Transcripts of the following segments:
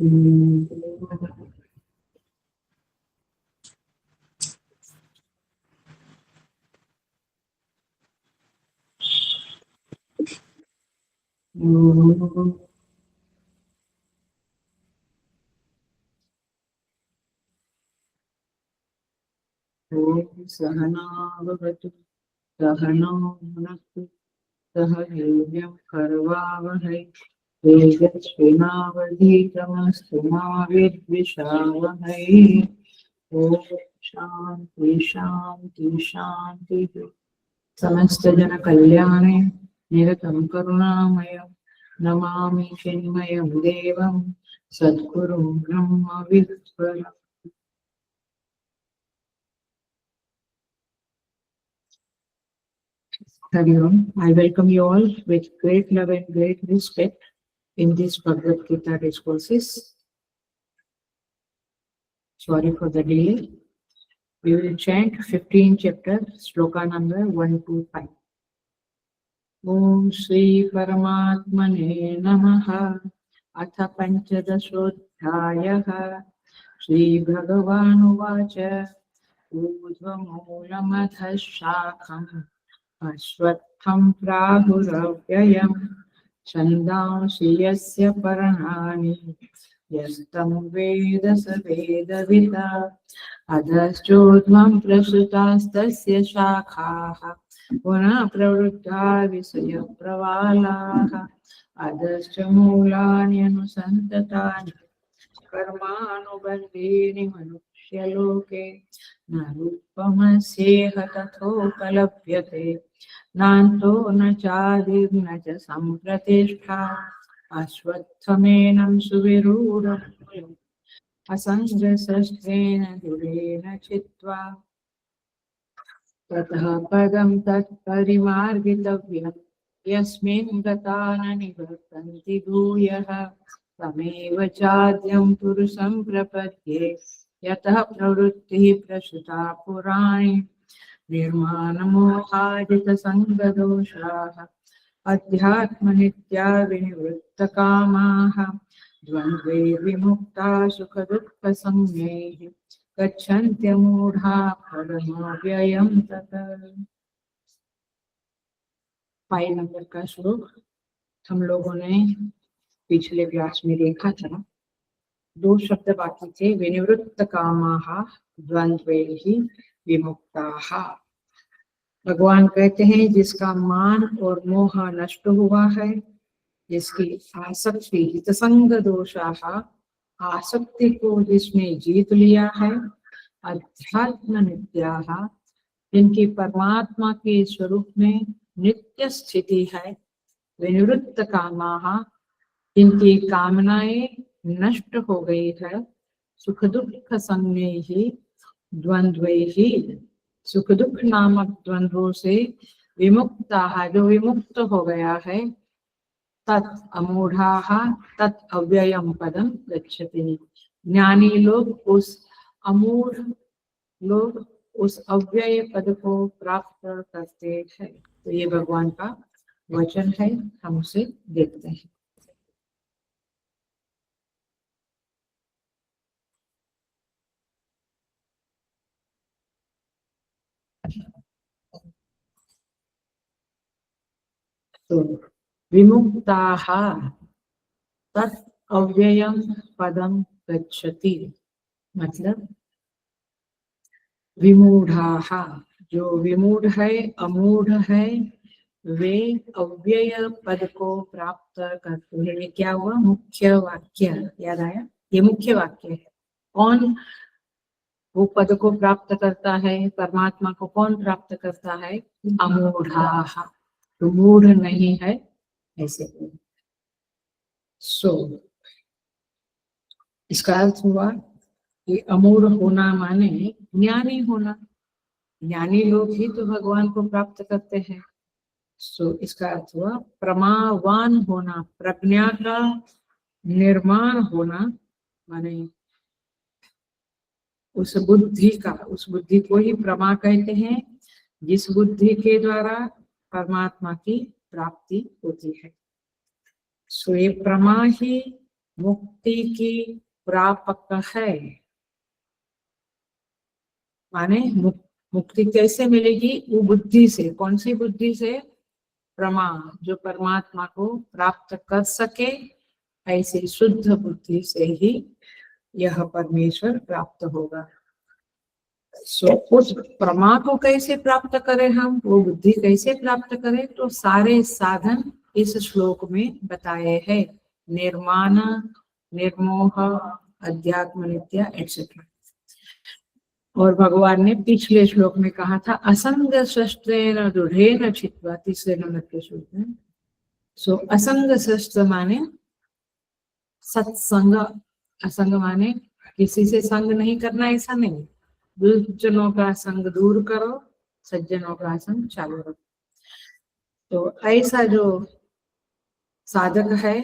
सहना भवतु सहनौ भुनक्तु सह वीर्यं करवावहै तेजस्विनावधीतमस्तु मा विद्विषावहै। ओम शांति शांति शांति। समस्त जन कल्याणे निरतं करुणामयं नमामि चिन्मयं देवं सद्गुरुं ब्रह्म विद्वत्। Hari Om. I welcome you all with great love and great respect in these Bhagavad Gita discourses. Sorry for the delay. We will chant 15 chapter, sloka number 1 to 5. Om Shri Paramatmane Namaha. Atha Panchadashodhyayah. Shri Bhagavanuvacha. Urdhvamoolamadha shakham. Ashvatham prahuravayam. Chandansi yasya parahani. Yastam veda sa vedavita. Adhaschodhvam prasutastasya shakhaha. Puna pravruddha visaya pravalaha. Adhascha mulani anusantatani. Karmanubandhini manushya-loke. Narupamasyeha tathopalabhyate. Nanto na chadir na cha sampratishtha. Ashvatthamenam suvirudam. असंजसस्त्रेण दुरेण चित्वा ततः पदं तत्परिमार्गितव्यं यस्मिन् गता न निवर्तन्ति भूयः तमेव चाद्यं पुरुषं प्रपद्ये यतः प्रवृत्तिः प्रसृता पुराणे निर्माणमोहाजितसङ्गदोषाः अध्यात्मनित्या विनिवृत्तकामाः द्वन्द्वे विमुक्ता सुखदुःखसंज्ञैः गच्छन्त्यमूढा परमव्ययं तत्। 5 नंबर का श्लोक हम लोगों ने पिछले क्लास में देखा था। 2 शब्द बाकी थे, विनिवृत्त कामाः द्वन्द्वैः विमुक्ताः। भगवान कहते हैं जिसका मान और मोह नष्ट हुआ है, जिसकी आसक्ति हितसंग दोषाः, आसक्ति को जिसने जीत लिया है, अध्यात्म नित्याः, जिनकी परमात्मा के स्वरूप में नित्य स्थिति है, विनिवृत्त कामाः, जिनकी कामनाएं नष्ट हो गई है, सुख दुख संज्ञैः द्वंद्वैः, सुख दुख नामक द्वंद्वों से विमुक्ताः, जो विमुक्त हो गया है, तत् अमूढ़ाः तत् अव्ययम पदम गच्छति। ज्ञानी लोग उस अमूढ़ लोग उस अव्यय पद को प्राप्त करते हैं। तो ये भगवान का वचन है, हम उसे देखते हैं। तो विमुक्ताः तत् अव्ययम पदम गच्छति, मतलब विमूढ़ाः, जो विमूढ़ है, अमूढ़ है, वे अव्यय पद को प्राप्त करते हैं। ये क्या हुआ? मुख्य वाक्य याद आया? ये मुख्य वाक्य है। कौन वो पद को प्राप्त करता है? परमात्मा को कौन प्राप्त करता है? अमूढ़ाः, तो मूढ़ नहीं है ऐसे। सो इसका अर्थ हुआ कि अमूढ़ होना माने ज्ञानी होना। ज्ञानी लोग ही तो भगवान को प्राप्त करते हैं। सो इसका अर्थ हुआ प्रमावान होना, प्रज्ञा का निर्माण होना, माने उस बुद्धि का, उस बुद्धि को ही प्रमा कहते हैं, जिस बुद्धि के द्वारा परमात्मा की प्राप्ति होती है। सो ये प्रमा ही मुक्ति की प्रापक है। माने मुक्ति कैसे मिलेगी? वो बुद्धि से। कौन सी बुद्धि से? प्रमा, जो परमात्मा को प्राप्त कर सके, ऐसी शुद्ध बुद्धि से ही यह परमेश्वर प्राप्त होगा। उस प्रमा को कैसे प्राप्त करें हम, वो बुद्धि कैसे प्राप्त करें? तो सारे साधन इस श्लोक में बताए हैं। निर्माण, निर्मोह, अध्यात्म नित्य एक्सेट्रा। और भगवान ने पिछले श्लोक में कहा था असंग शस्त्रेण दृढ़ेन छित्त्वा, तीसरे नंबर के श्लोक में। सो असंग शस्त्र माने सत्संग। असंग माने किसी से संग नहीं करना, ऐसा नहीं। दुर्जनों का संग दूर करो, सज्जनों का संग चालू रखो। तो ऐसा जो साधक है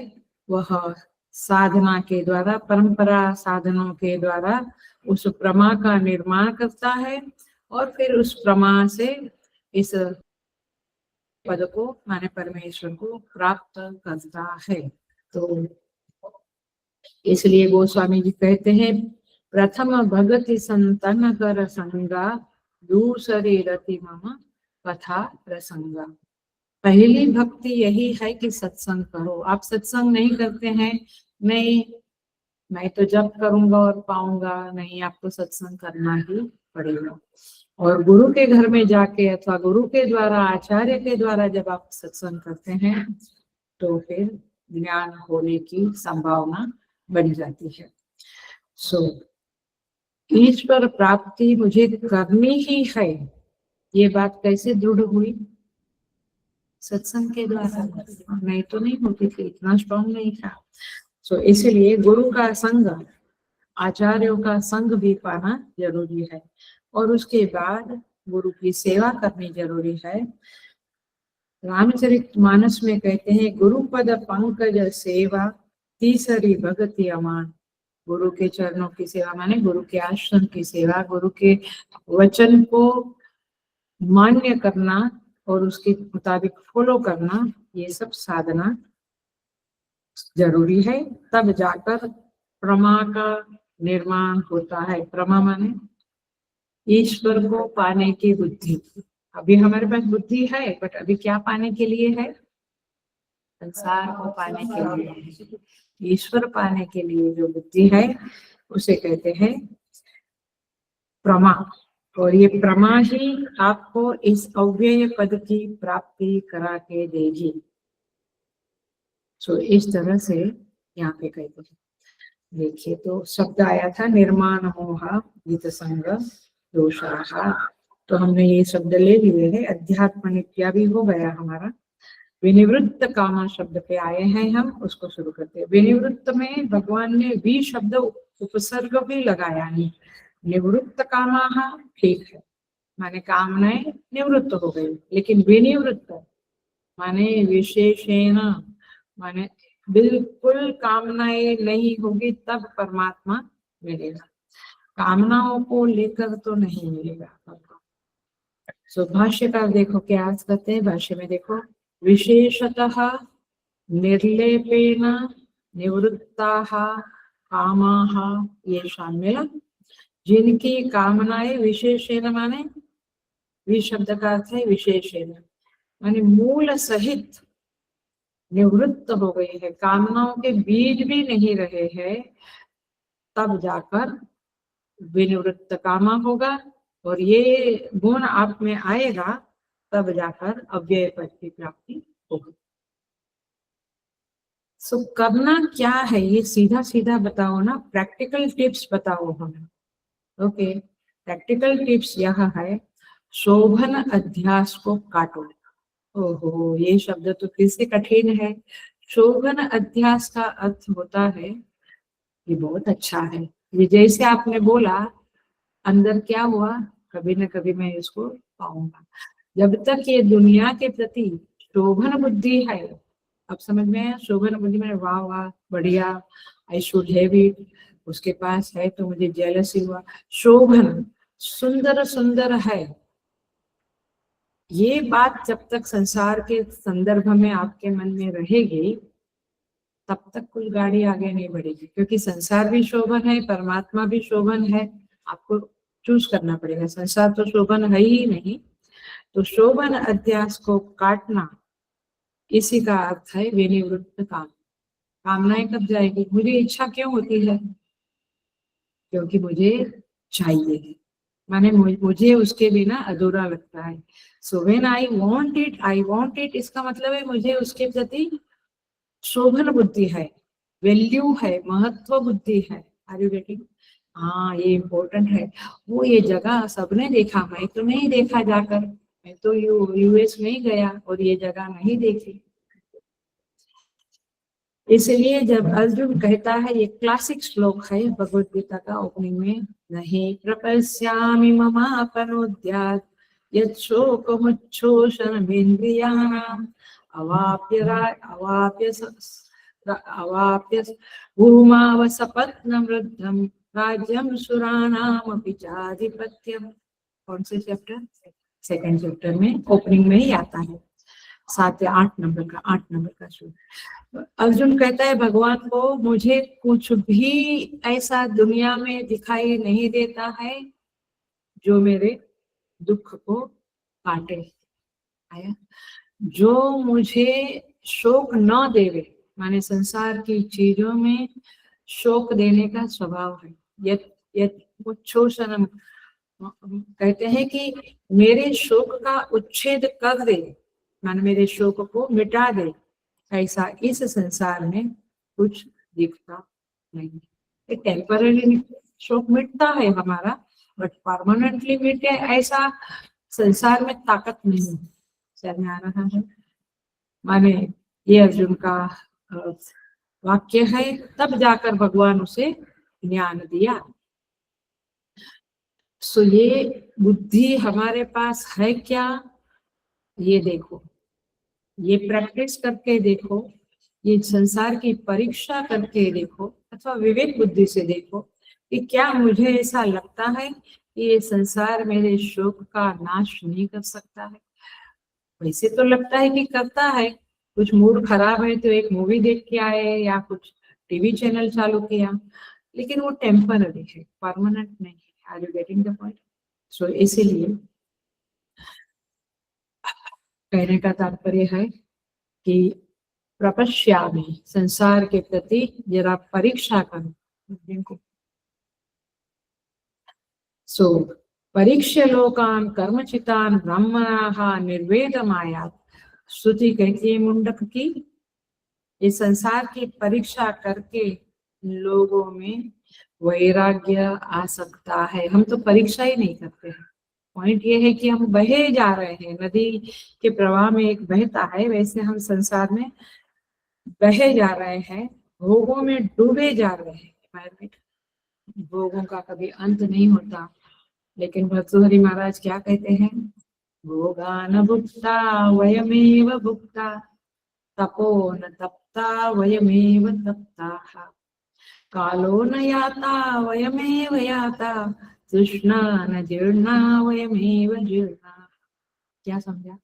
वह साधना के द्वारा, परंपरा साधनों के द्वारा उस प्रमा का निर्माण करता है और फिर उस प्रमा से इस पद को माने परमेश्वर को प्राप्त करता है। तो इसलिए गोस्वामी जी कहते हैं प्रथम भगति संतन कर संगा, दूसरी रति मम कथा प्रसंगा। पहली भक्ति यही है कि सत्संग करो। आप सत्संग नहीं करते हैं, नहीं मैं तो जब करूंगा और पाऊंगा, नहीं, आपको सत्संग करना ही पड़ेगा। और गुरु के घर में जाके अथवा गुरु के द्वारा, आचार्य के द्वारा जब आप सत्संग करते हैं तो फिर ज्ञान होने की संभावना बढ़ जाती है। सो ईश्वर प्राप्ति मुझे करनी ही है, ये बात कैसे दृढ़ हुई? सत्संग के द्वारा। नहीं तो नहीं होती थी, इतना स्ट्रॉन्ग नहीं था। सो इसलिए गुरु का संग, आचार्यों का संग भी पाना जरूरी है। और उसके बाद गुरु की सेवा करनी जरूरी है। रामचरितमानस में कहते हैं गुरुपद पंकज सेवा, तीसरी भगति अमान। गुरु के चरणों की सेवा माने गुरु के आश्रम की सेवा, गुरु के वचन को मान्य करना और उसके मुताबिक फॉलो करना, ये सब साधना जरूरी है। तब जाकर प्रमा का निर्माण होता है। प्रमा माने ईश्वर को पाने की बुद्धि। अभी हमारे पास बुद्धि है, बट अभी क्या पाने के लिए है? संसार को पाने के लिए, ईश्वर पाने के लिए जो बुद्धि है उसे कहते हैं प्रमा। और ये प्रमा ही आपको इस अव्यय पद की प्राप्ति करा के देगी। सो इस तरह से यहाँ पे कहते हैं। देखिए, तो शब्द आया था निर्माण मोह गीत संग दोषाः। तो हमने ये शब्द ले लिए है। अध्यात्म नित्या भी हो गया हमारा। विनिवृत्त कामा शब्द पे आए हैं हम, उसको शुरू करते हैं। विनिवृत्त में भगवान ने भी शब्द उपसर्ग भी लगाया नहीं। निवृत्त कामा ठीक है, माने कामनाएं निवृत्त हो गई, लेकिन विनिवृत्त माने विशेषेण, माने बिल्कुल कामनाएं नहीं होगी तब परमात्मा मिलेगा। कामनाओं को लेकर तो नहीं मिलेगा। सो भाष्यकार देखो क्या कहते हैं। भाष्य में देखो, विशेषतः निर्लेपेन निवृत्ताः कामाः येषां मिला। जिनकी कामनाएं विशेषेण माने, वि शब्द का अर्थ है विशेषेण, माने मूल सहित निवृत्त हो गई है, कामनाओं के बीज भी नहीं रहे हैं, तब जाकर विनिवृत्त कामा होगा। और ये गुण आप में आएगा तब जाकर अव्यय पद की प्राप्ति होगी। सो करना क्या है ये सीधा सीधा बताओ ना, प्रैक्टिकल टिप्स बताओ हमें। ओके, प्रैक्टिकल टिप्स यह है, शोभन अध्यास को काटो। ओहो, ये शब्द तो फिर से कठिन है। शोभन अध्यास का अर्थ होता है, ये बहुत अच्छा है, ये जैसे आपने बोला अंदर क्या हुआ, कभी न कभी मैं इसको पाऊंगा। जब तक ये दुनिया के प्रति शोभन बुद्धि है, अब समझ में आया? शोभन बुद्धि में वाह वाह बढ़िया, आई शुड हैव इट, उसके पास है तो मुझे जेलसी हुआ। शोभन सुंदर सुंदर है, ये बात जब तक संसार के संदर्भ में आपके मन में रहेगी तब तक कुछ गाड़ी आगे नहीं बढ़ेगी, क्योंकि संसार भी शोभन है, परमात्मा भी शोभन है। आपको चूज करना पड़ेगा, संसार तो शोभन है ही नहीं। तो शोभन अध्यास को काटना, इसी का अर्थ है विनिवृत्त काम। कामनाएं कब जाएगी? मुझे इच्छा क्यों होती है? क्योंकि मुझे चाहिए, माने मुझे उसके बिना अधूरा लगता है। So when I want it, इसका मतलब है मुझे उसके प्रति शोभन बुद्धि है, वैल्यू है, महत्व बुद्धि है। Are you getting? हाँ, ये इम्पोर्टेंट है। वो ये जगह सबने देखा, मैं तो नहीं देखा जाकर, मैं तो यूएस नहीं गया और ये जगह नहीं देखी। इसलिए जब अर्जुन कहता है, ये क्लासिक श्लोक है भगवत गीता का ओपनिंग में, नहीं प्रपश्यामि ममापनोद्यात् यत् शोकमुच्छोषणमिन्द्रियाणाम् अवाप्य भूमावसपत्नवृद्धं राज्यं सुराणामपि चाधिपत्यम्। कौन से चैप्टर? सेकंड चैप्टर में ओपनिंग में ही आता है, 7 या 8 नंबर का श्लोक। अर्जुन कहता है भगवान को, मुझे कुछ भी ऐसा दुनिया में दिखाई नहीं देता है जो मेरे दुख को काटे, आया, जो मुझे शोक न देवे, माने संसार की चीजों में शोक देने का स्वभाव है। यत् उच्छोषणम, कहते हैं कि मेरे शोक का उच्छेद कर दे, माने मेरे शोक को मिटा दे, ऐसा इस संसार में कुछ दिखता नहीं। एक टेम्पररी शोक मिटता है हमारा, बट परमानेंटली मिटे ऐसा संसार में ताकत नहीं है। समझ में आ रहा है? माने ये अर्जुन का वाक्य है। तब जाकर भगवान उसे ज्ञान दिया। सो ये बुद्धि हमारे पास है क्या? ये देखो, ये प्रैक्टिस करके देखो, ये संसार की परीक्षा करके देखो, अथवा विवेक बुद्धि से देखो कि क्या मुझे ऐसा लगता है कि ये संसार मेरे शोक का नाश नहीं कर सकता है? वैसे तो लगता है कि करता है। कुछ मूड खराब है तो एक मूवी देख के आए या कुछ टीवी चैनल चालू किया, लेकिन वो टेम्पररी है, परमानेंट नहीं है। Are you getting the point? So इसीलिए कहने का तात्पर्य है कि प्रपश्यामि, संसार के प्रति जरा परीक्षा करो। सो परीक्ष्य लोकान कर्मचितान ब्राह्मणाः निर्वेदमायात्। श्रुति कहती है मुंडक की, ये संसार की परीक्षा करके लोगों में वैराग्य आ सकता है। हम तो परीक्षा ही नहीं करते हैं। पॉइंट ये है कि हम बहे जा रहे हैं, नदी के प्रवाह में एक बहता है, वैसे हम संसार में बहे जा रहे हैं, भोगों में डूबे जा रहे हैं। भोगों का कभी अंत नहीं होता। लेकिन भर्तृहरि महाराज क्या कहते हैं? भोगान भुक्ता वयमेव भुक्ता, तपो न तप्ता वयमेव तप्ताः, कालो न याता वयमेव याता, तृष्णा न जीर्णा वयमेव जीर्णा। क्या समझा?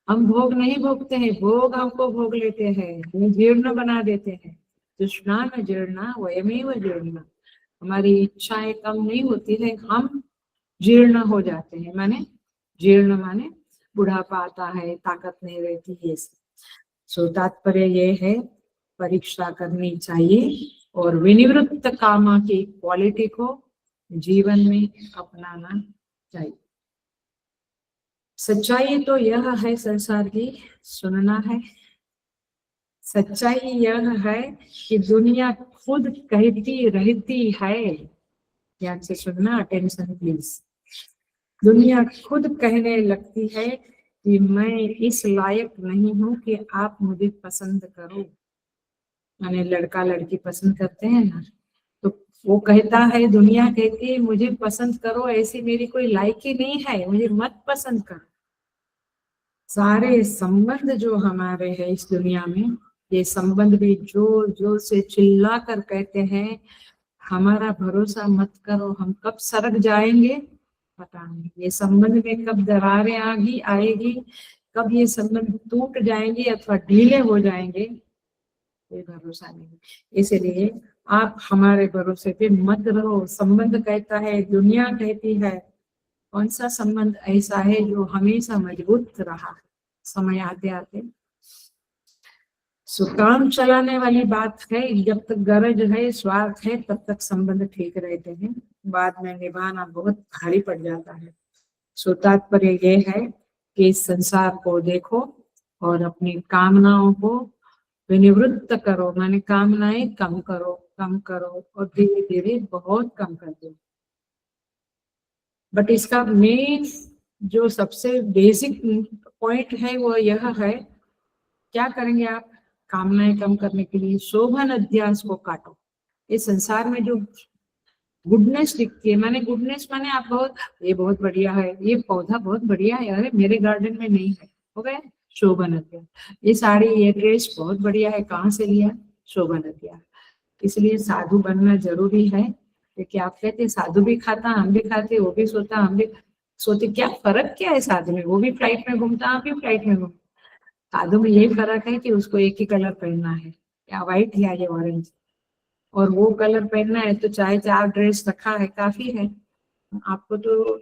हम भोग नहीं भोगते हैं, भोग हमको भोग लेते हैं, हमें जीर्ण बना देते हैं। तृष्णा न जीर्णा वयमेव जीर्णा, हमारी इच्छाएं कम नहीं होती है, हम जीर्ण हो जाते हैं। माने जीर्ण माने बुढ़ापा आता है, ताकत नहीं रहती है। सो तात्पर्य ये है, परीक्षा करनी चाहिए और विनिवृत्त कामा की क्वालिटी को जीवन में अपनाना चाहिए। सच्चाई तो यह है संसार की, सुनना है। सच्चाई यह है कि दुनिया खुद कहती रहती है, ध्यान से सुनना, अटेंशन प्लीज। दुनिया खुद कहने लगती है कि मैं इस लायक नहीं हूं कि आप मुझे पसंद करो। माने लड़का लड़की पसंद करते हैं ना, तो वो कहता है, दुनिया कहती है मुझे पसंद करो, ऐसी मेरी कोई लायकी नहीं है, मुझे मत पसंद करो। सारे संबंध जो हमारे हैं इस दुनिया में, ये संबंध भी जोर जोर से चिल्ला कर कहते हैं, हमारा भरोसा मत करो, हम कब सरक जाएंगे पता नहीं, ये संबंध में कब दरारें आएगी, कब ये संबंध टूट जाएंगे अथवा ढीले हो जाएंगे कोई भरोसा नहीं। इसलिए आप हमारे भरोसे पे मत रहो। संबंध कहता है, दुनिया कहती है, कौन सा संबंध ऐसा है जो हमेशा मजबूत रहा समय आते आते। सो काम चलाने वाली बात है, जब तक गरज है, स्वार्थ है, तब तक संबंध ठीक रहते हैं, बाद में निभाना बहुत भारी पड़ जाता है। सो तात्पर्य ये है कि इस संसार को देखो और अपनी कामनाओं को विनिवृत्त करो, माने कामनाएं कम करो और धीरे धीरे बहुत कम कर दो। बट इसका मेन जो सबसे बेसिक पॉइंट है वो यह है, क्या करेंगे आप कामनाएं कम करने के लिए? शोभन अध्यास को काटो। इस संसार में जो गुडनेस दिखती है, माने गुडनेस माने आप बहुत, ये बहुत बढ़िया है, ये पौधा बहुत बढ़िया है, अरे मेरे गार्डन में नहीं है, हो गया शोभन अध्यास। ये साड़ी, ये ड्रेस बहुत बढ़िया है, कहाँ से लिया? शोभन अध्यास। इसलिए साधु बनना जरूरी है, क्योंकि आप कहते साधु भी खाता, हम भी खाते, वो भी सोता, हम भी सोते, क्या फर्क क्या है साधु में? वो भी फ्लाइट में घूमता, हम भी फ्लाइट में घूमते। साधु में यही फर्क है कि उसको एक ही कलर पहनना है, या व्हाइट या ये ऑरेंज, और वो कलर पहनना है तो चाहे 4 ड्रेस रखा है काफी है आपको। तो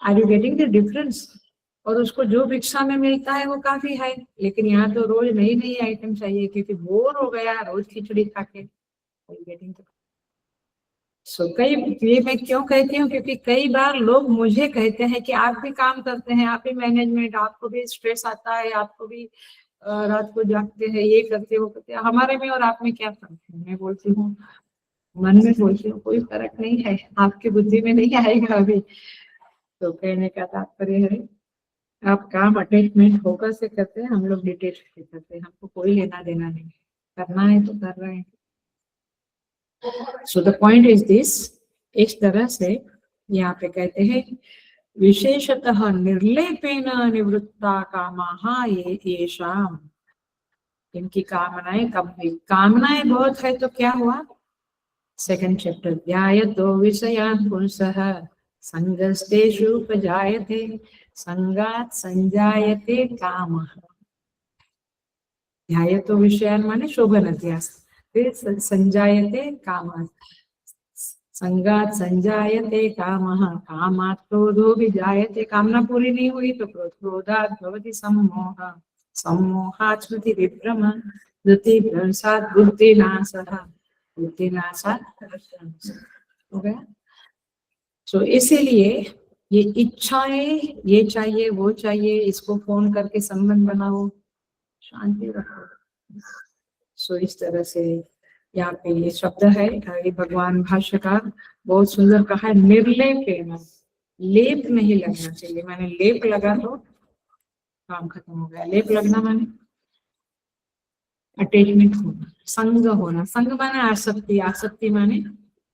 are you getting the difference? और उसको जो भिक्षा में मिलता है वो काफी है, लेकिन यहाँ तो रोज नई नई आइटम चाहिए, क्योंकि बोर हो गया रोज खिचड़ी खा के। सो कई, ये मैं क्यों कहती हूँ, क्योंकि कई बार लोग मुझे कहते हैं कि आप भी काम करते हैं, आप भी मैनेजमेंट, आपको भी स्ट्रेस आता है, आपको भी रात को जागते हैं, ये करते हो करते, हमारे में और आप में क्या फर्क है? मैं बोलती हूँ, मन में बोलती हूँ, कोई फर्क नहीं है, आपकी बुद्धि में नहीं आएगा अभी। तो कहने का तात्पर्य है, आप काम अटैचमेंट होकर से करते हैं, हम लोग डिटेच से करते हैं, हमको कोई लेना देना नहीं, करना है तो कर रहे हैं। सो द पॉइंट इज दिस, इस तरह से यहाँ पे कहते हैं विशेषतः निर्लेपेन निवृत्ता कामाः येषाम्, इनकी कामनाएं कम हुई। कामनाएं बहुत है तो क्या हुआ? सेकंड चैप्टर, ध्यायतो विषयान् पुंसः संगस्तेषुपजायते संगात् संजायते कामः। ध्यायतो विषयान् माने शोभन अध्यास, फिर संजायते कामः, संगात संजायते कामः, कामात् क्रोधो विजायते, कामना पूरी नहीं हुई तो क्रोध, क्रोधात् भवति सम्मोहः, सम्मोहात् स्मृति विभ्रमः, स्मृति भ्रंशात् बुद्धिनाशः, बुद्धिनाशात् हो गया। सो इसीलिए ये इच्छाएं, ये चाहिए वो चाहिए, इसको फोन करके संबंध बनाओ, शांति रखो। सो इस तरह से यहाँ पे ये शब्द है, ये भगवान भाष्यकार बहुत सुंदर कहा है, निर्लेप, लेप नहीं लगना चाहिए। मैंने लेप लगा तो काम खत्म हो गया। लेप लगना माने अटैचमेंट होना, संग होना, संग माने आसक्ति, आसक्ति माने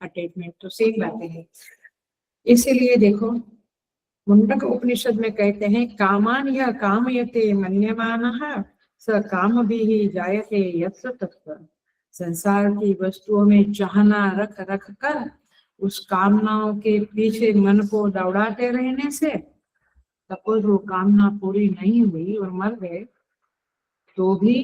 अटैचमेंट, तो सेम बातें है। इसीलिए देखो मुंडक उपनिषद में कहते हैं, कामान यह कामयते मन्यमानः स काम भी जायते यत्र तत्र। संसार की वस्तुओं में चाहना रख रख कर उस कामनाओं के पीछे मन को दौड़ाते रहने से, सपोज वो कामना पूरी नहीं हुई और मर गए, तो भी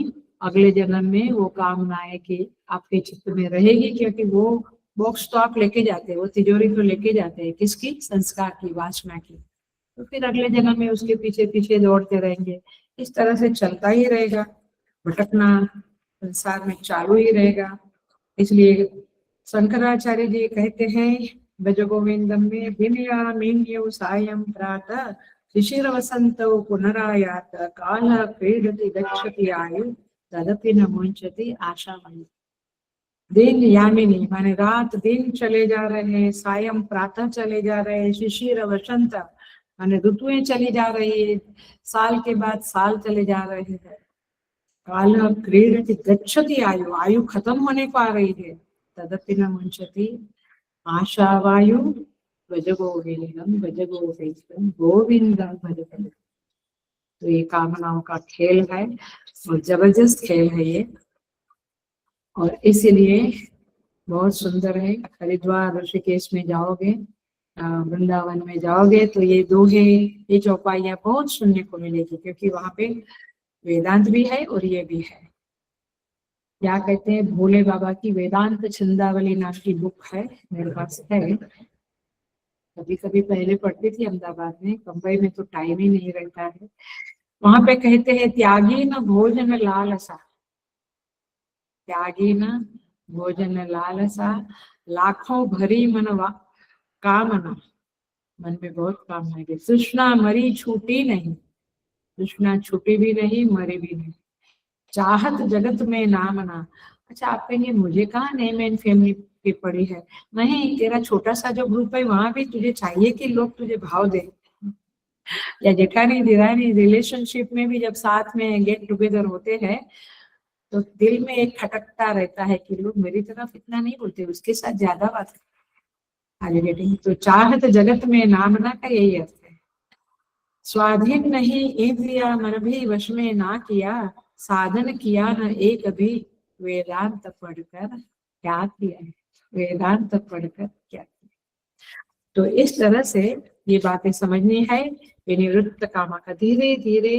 अगले जन्म में वो कामनाएं की आपके चित्त में रहेगी, क्योंकि वो बॉक्स तो आप लेके जाते हैं, वो तिजोरी तो लेके जाते हैं, किसकी? संस्कार की, वासना की। तो फिर अगले जन्म में उसके पीछे पीछे दौड़ते रहेंगे। इस तरह से चलता ही रहेगा, भटकना संसार में चालू ही रहेगा। इसलिए शंकराचार्य जी कहते हैं भज गोविंदम में, विनयामीन्यौ सायं प्रातः शिशिर वसंतो पुनरायात, काल क्रीडति गच्छति आयु तदपि न मुंचति आशामयी। दिन यामिनी माने रात दिन चले जा रहे हैं, सायं प्रातः चले जा रहे हैं, शिशिर वसंत माने ऋतुएं चली जा रही है, साल के बाद साल चले जा रहे हैं, काल क्रीडति गच्छति आयु, आयु खत्म होने को आ रही है, तदपि न मुंचति आशा वायु, भज गोविंदम भज गोविंदम गोविंदम भज गोविंदम। तो ये कामनाओं का खेल है और जबरदस्त खेल है ये, और इसीलिए बहुत सुंदर है। हरिद्वार ऋषिकेश में जाओगे, वृंदावन में जाओगे तो ये दोहे, ये चौपाइयां बहुत सुनने को मिलेगी, क्योंकि वहां पे वेदांत भी है और ये भी है। क्या कहते हैं, भोले बाबा की वेदांत छंदावली नाम की बुक है, मेरे पास है। कभी कभी पहले पढ़ती थी अहमदाबाद में, बम्बई में तो टाइम ही नहीं रहता है। वहां पे कहते हैं, त्यागी न भोजन लालसा, त्यागी न भोजन लालसा, लाखों भरी मनवा कामना, मन में बहुत कामना है। तृष्णा मरी छूटी नहीं, तृष्णा छूटी भी नहीं, मरी भी नहीं, चाहत जगत में नामना। अच्छा, आप कहेंगे मुझे कहाँ नेम एंड फेम की पड़ी है। नहीं, तेरा छोटा सा जो ग्रुप है वहां भी तुझे चाहिए कि लोग तुझे भाव दे, या जेठानी दिरानी रिलेशनशिप में भी जब साथ में गेट टुगेदर होते हैं तो दिल में एक खटकता रहता है कि लोग मेरी तरफ इतना नहीं बोलते, उसके साथ ज्यादा बात आगे गेटिंग। तो चाहत जगत में नामना का यही अर्थ है। स्वाधीन नहीं इंद्रिया मन भी वश में ना किया, साधन किया न एक भी, वेदांत पढ़कर क्या किया है, वेदांत पढ़कर क्या किया। तो इस तरह से ये बातें समझनी है। विनिवृत्त कामा का धीरे धीरे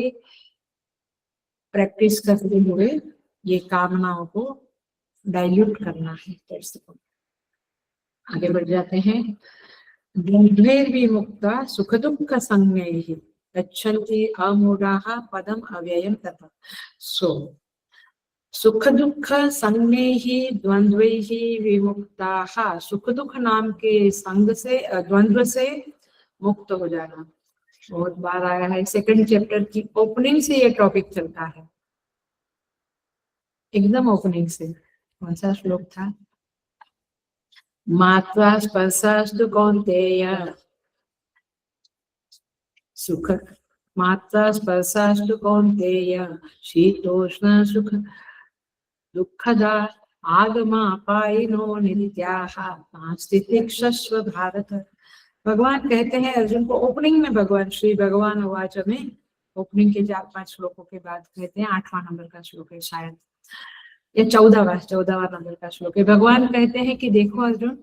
प्रैक्टिस करते हुए ये कामनाओं को डाइल्यूट करना है। आगे बढ़ जाते हैं। द्वंद्वैर्विमुक्ता सुख दुःख संज्ञैः गच्छन्ति अमूढाः पदम अव्ययम् तथा। सो सुख दुःख संज्ञैः द्वंद्वैः विमुक्ताः, सुख दुःख नाम के संग से, द्वंद्व से मुक्त हो जाना। बहुत बार आया है, सेकंड चैप्टर की ओपनिंग से ये टॉपिक चलता है, एकदम ओपनिंग से। कौन सा श्लोक था? मात्रा स्पर्शास्तु कौन्तेय सुख, मात्रा स्पर्शास्तु कौन्तेय शीतोष्ण सुख दुःखदा आगमा पायिनो नित्याः स्थितिक्षस्व भारत। भगवान कहते हैं अर्जुन को, ओपनिंग में भगवान श्री भगवान उवाच में, ओपनिंग के 4-5 श्लोकों के बाद कहते हैं, 8वां नंबर का श्लोक है शायद, या 14वां नंबर का श्लोक है। भगवान कहते हैं कि देखो अर्जुन,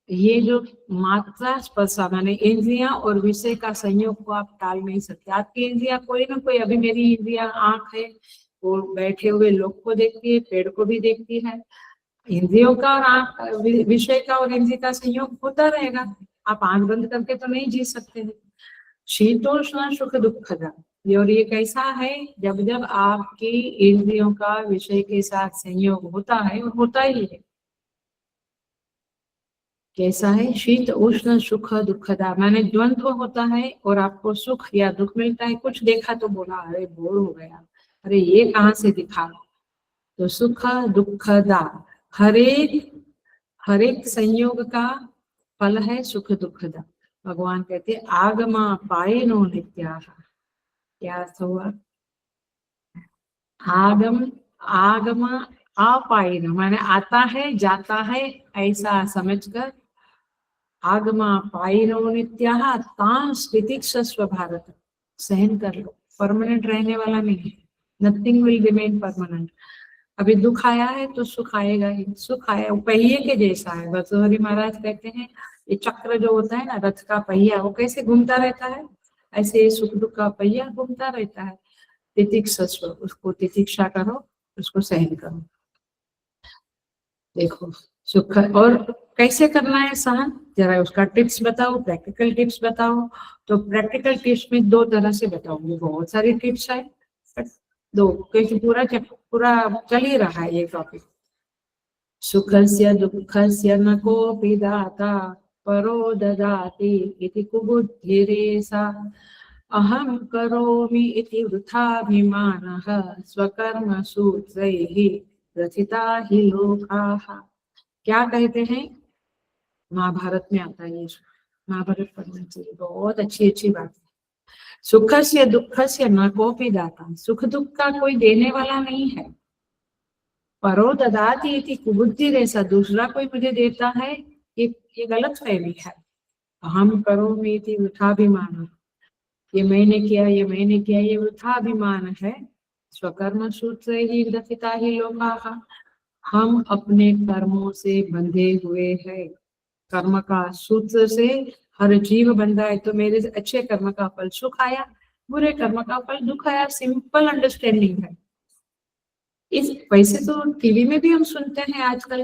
ये जो मात्रा स्पर्शा माने इंद्रियां और विषय का संयोग को आप टाल नहीं सकते। आपकी इंद्रियां कोई ना कोई, अभी मेरी इंद्रियां आंख है, वो बैठे हुए लोग को देखती है, पेड़ को भी देखती है। इंद्रियों का और आंख, विषय का और इंद्रिय का संयोग होता रहेगा। आप आंख बंद करके तो नहीं जी सकते हैं। शीतोष्ण सुख दुःखदा, और ये कैसा है, जब जब आपकी इंद्रियों का विषय के साथ संयोग होता है, और होता ही है, कैसा है, शीत उष्ण सुख दुखदा, माने द्वंद्व होता है और आपको सुख या दुख मिलता है। कुछ देखा तो बोला अरे बोर हो गया, अरे ये कहाँ से दिखा। तो सुख दुखदा, हरेक संयोग का फल है सुख दुखदा। भगवान कहते आगमा पायिनो नित्याः, क्या अर्थ हुआ? आगम, आगम अपायिनो माने आता है जाता है, ऐसा समझकर आगमा पायिनो नित्याः तां स्थितिक्षस्व भारत, सहन कर लो, परमानेंट रहने वाला नहीं है, नथिंग विल रिमेन परमानेंट। अभी दुख आया है तो सुख आएगा ही, सुख आया, वो पहिए के जैसा है। भर्तृहरि महाराज कहते हैं, ये चक्र जो होता है ना, रथ का पहिया, वो कैसे घूमता रहता है, ऐसे सुख दुख का पहिया घूमता रहता है। तितिक्षस्व, उसको तितिक्षा करो, उसको सहन करो। देखो सुख, और कैसे करना है सहन, जरा उसका टिप्स बताओ, प्रैक्टिकल टिप्स बताओ। तो प्रैक्टिकल टिप्स में 2 तरह से बताऊंगी, बहुत सारी टिप्स है, दो, क्योंकि पूरा चल ही रहा है ये टॉपिक। सुखस्य दुःखस्य न कोऽपि दाता परो ददाति इति कुबुद्धिरेषा, अहं करोमि इति वृथाभिमानः स्वकर्म सूत्रैः रचिता हि लोकाः। क्या कहते हैं, महाभारत में आता है ये, महाभारत पढ़ना चाहिए, बहुत अच्छी अच्छी बात है। सुखस्य दुःखस्य न कोऽपि दाता, सुख दुख का कोई देने वाला नहीं है। परो ददाति इति कुबुद्धिरेषा, दूसरा कोई मुझे देता है, ये गलत फहमी है। अहम करोमि इति वृथाभिमान, ये मैंने किया, ये मैंने किया, ये वृथाभिमान है। स्वकर्म सूत्र ही ग्रथिता ही लोकाः, हम अपने कर्मों से बंधे हुए हैं। कर्म का सूत्र से हर जीव बंधा है। तो मेरे अच्छे कर्म का फल सुख आया, बुरे कर्म का फल दुख आया, सिंपल अंडरस्टैंडिंग है। इस वैसे तो टीवी में भी हम सुनते हैं आजकल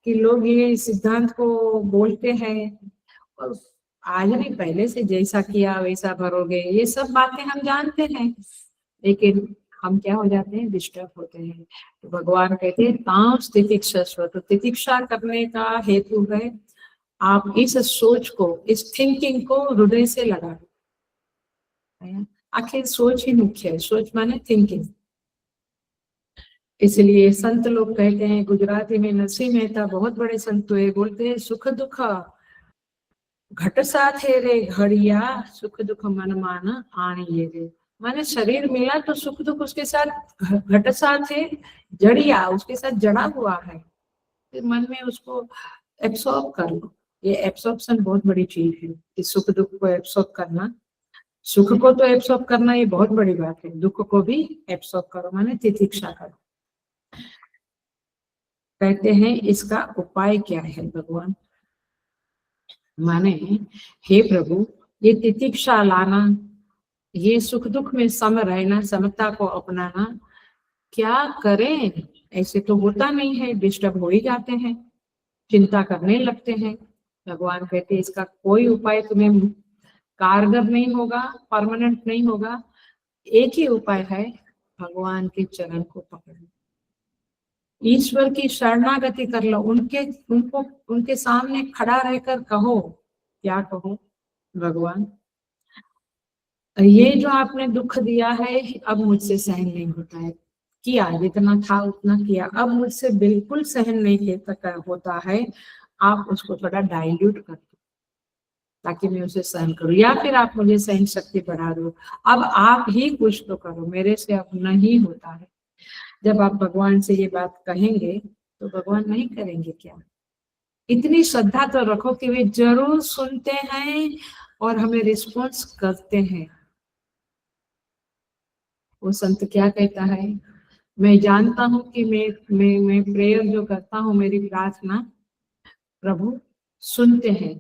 कि लोग ये सिद्धांत को बोलते हैं, और आज नहीं पहले से जैसा किया वैसा भरोगे, ये सब बातें हम जानते हैं, लेकिन हम क्या हो जाते हैं, डिस्टर्ब होते हैं। तो भगवान कहते हैं ताम तितिक्षस्व, तो तितिक्षा करने का हेतु है आप इस सोच को, इस थिंकिंग को हृदय से लगा दो। आखिर सोच ही मुख्य है, सोच माने थिंकिंग। इसलिए संत लोग कहते हैं, गुजराती में नरसिंह मेहता बहुत बड़े संत हुए, बोलते हैं सुख दुख घट साथे रे घड़िया, सुख दुख मन मान आनिए रे। माने शरीर मिला तो सुख दुख उसके साथ घट साथे जड़िया, उसके साथ जड़ा हुआ है, फिर मन में उसको एब्सॉर्ब कर लो। ये एब्सॉर्प्शन बहुत बड़ी चीज है, कि सुख दुख को एब्सॉर्ब करना, सुख को तो एब्सॉर्ब करना ये बहुत बड़ी बात है, दुख को भी एब्सॉर्ब करो, माने तितिक्षा करो। कहते हैं इसका उपाय क्या है भगवान, माने हे प्रभु ये तितिक्षा लाना, ये सुख दुख में सम रहना, समता को अपनाना, क्या करें? ऐसे तो होता नहीं है, डिस्टर्ब हो ही जाते हैं, चिंता करने लगते हैं। भगवान कहते इसका कोई उपाय तुम्हें कारगर नहीं होगा, परमानेंट नहीं होगा। एक ही उपाय है, भगवान के चरण को पकड़ो, ईश्वर की शरणागति कर लो, उनके सामने खड़ा रहकर कहो, क्या कहो, भगवान ये जो आपने दुख दिया है अब मुझसे सहन नहीं होता है, किया जितना था उतना किया, अब मुझसे बिल्कुल सहन नहीं होता है, आप उसको थोड़ा डाइल्यूट कर दो ताकि मैं उसे सहन करूं, या फिर आप मुझे सहन शक्ति बढ़ा दो, अब आप ही कुछ तो करो, मेरे से अब नहीं होता है। जब आप भगवान से ये बात कहेंगे तो भगवान नहीं करेंगे क्या? इतनी श्रद्धा तो रखो कि वे जरूर सुनते हैं और हमें रिस्पॉन्स करते हैं। वो संत क्या कहता है, मैं जानता हूँ कि मैं प्रेयर जो करता हूँ, मेरी प्रार्थना प्रभु सुनते हैं।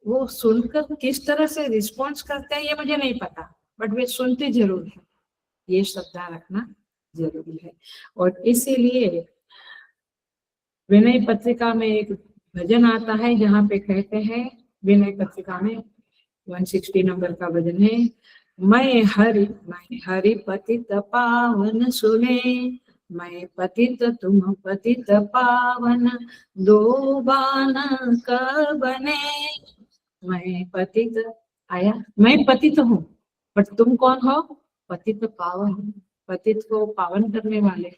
वो सुनकर किस तरह से रिस्पॉन्स करते हैं ये मुझे नहीं पता, बट वे सुनते जरूर है, ये श्रद्धा रखना जरूरी है। और इसीलिए विनय पत्रिका में एक भजन आता है जहाँ पे कहते हैं, विनय पत्रिका में 160 नंबर का भजन है, मैं हरि पतित पावन सुने, मैं पतित तुम पतित पावन, दो बान का बने। मैं पतित आया, मैं पतित हूँ, बट तुम कौन हो? पतित पावन, पतित को पावन करने वाले,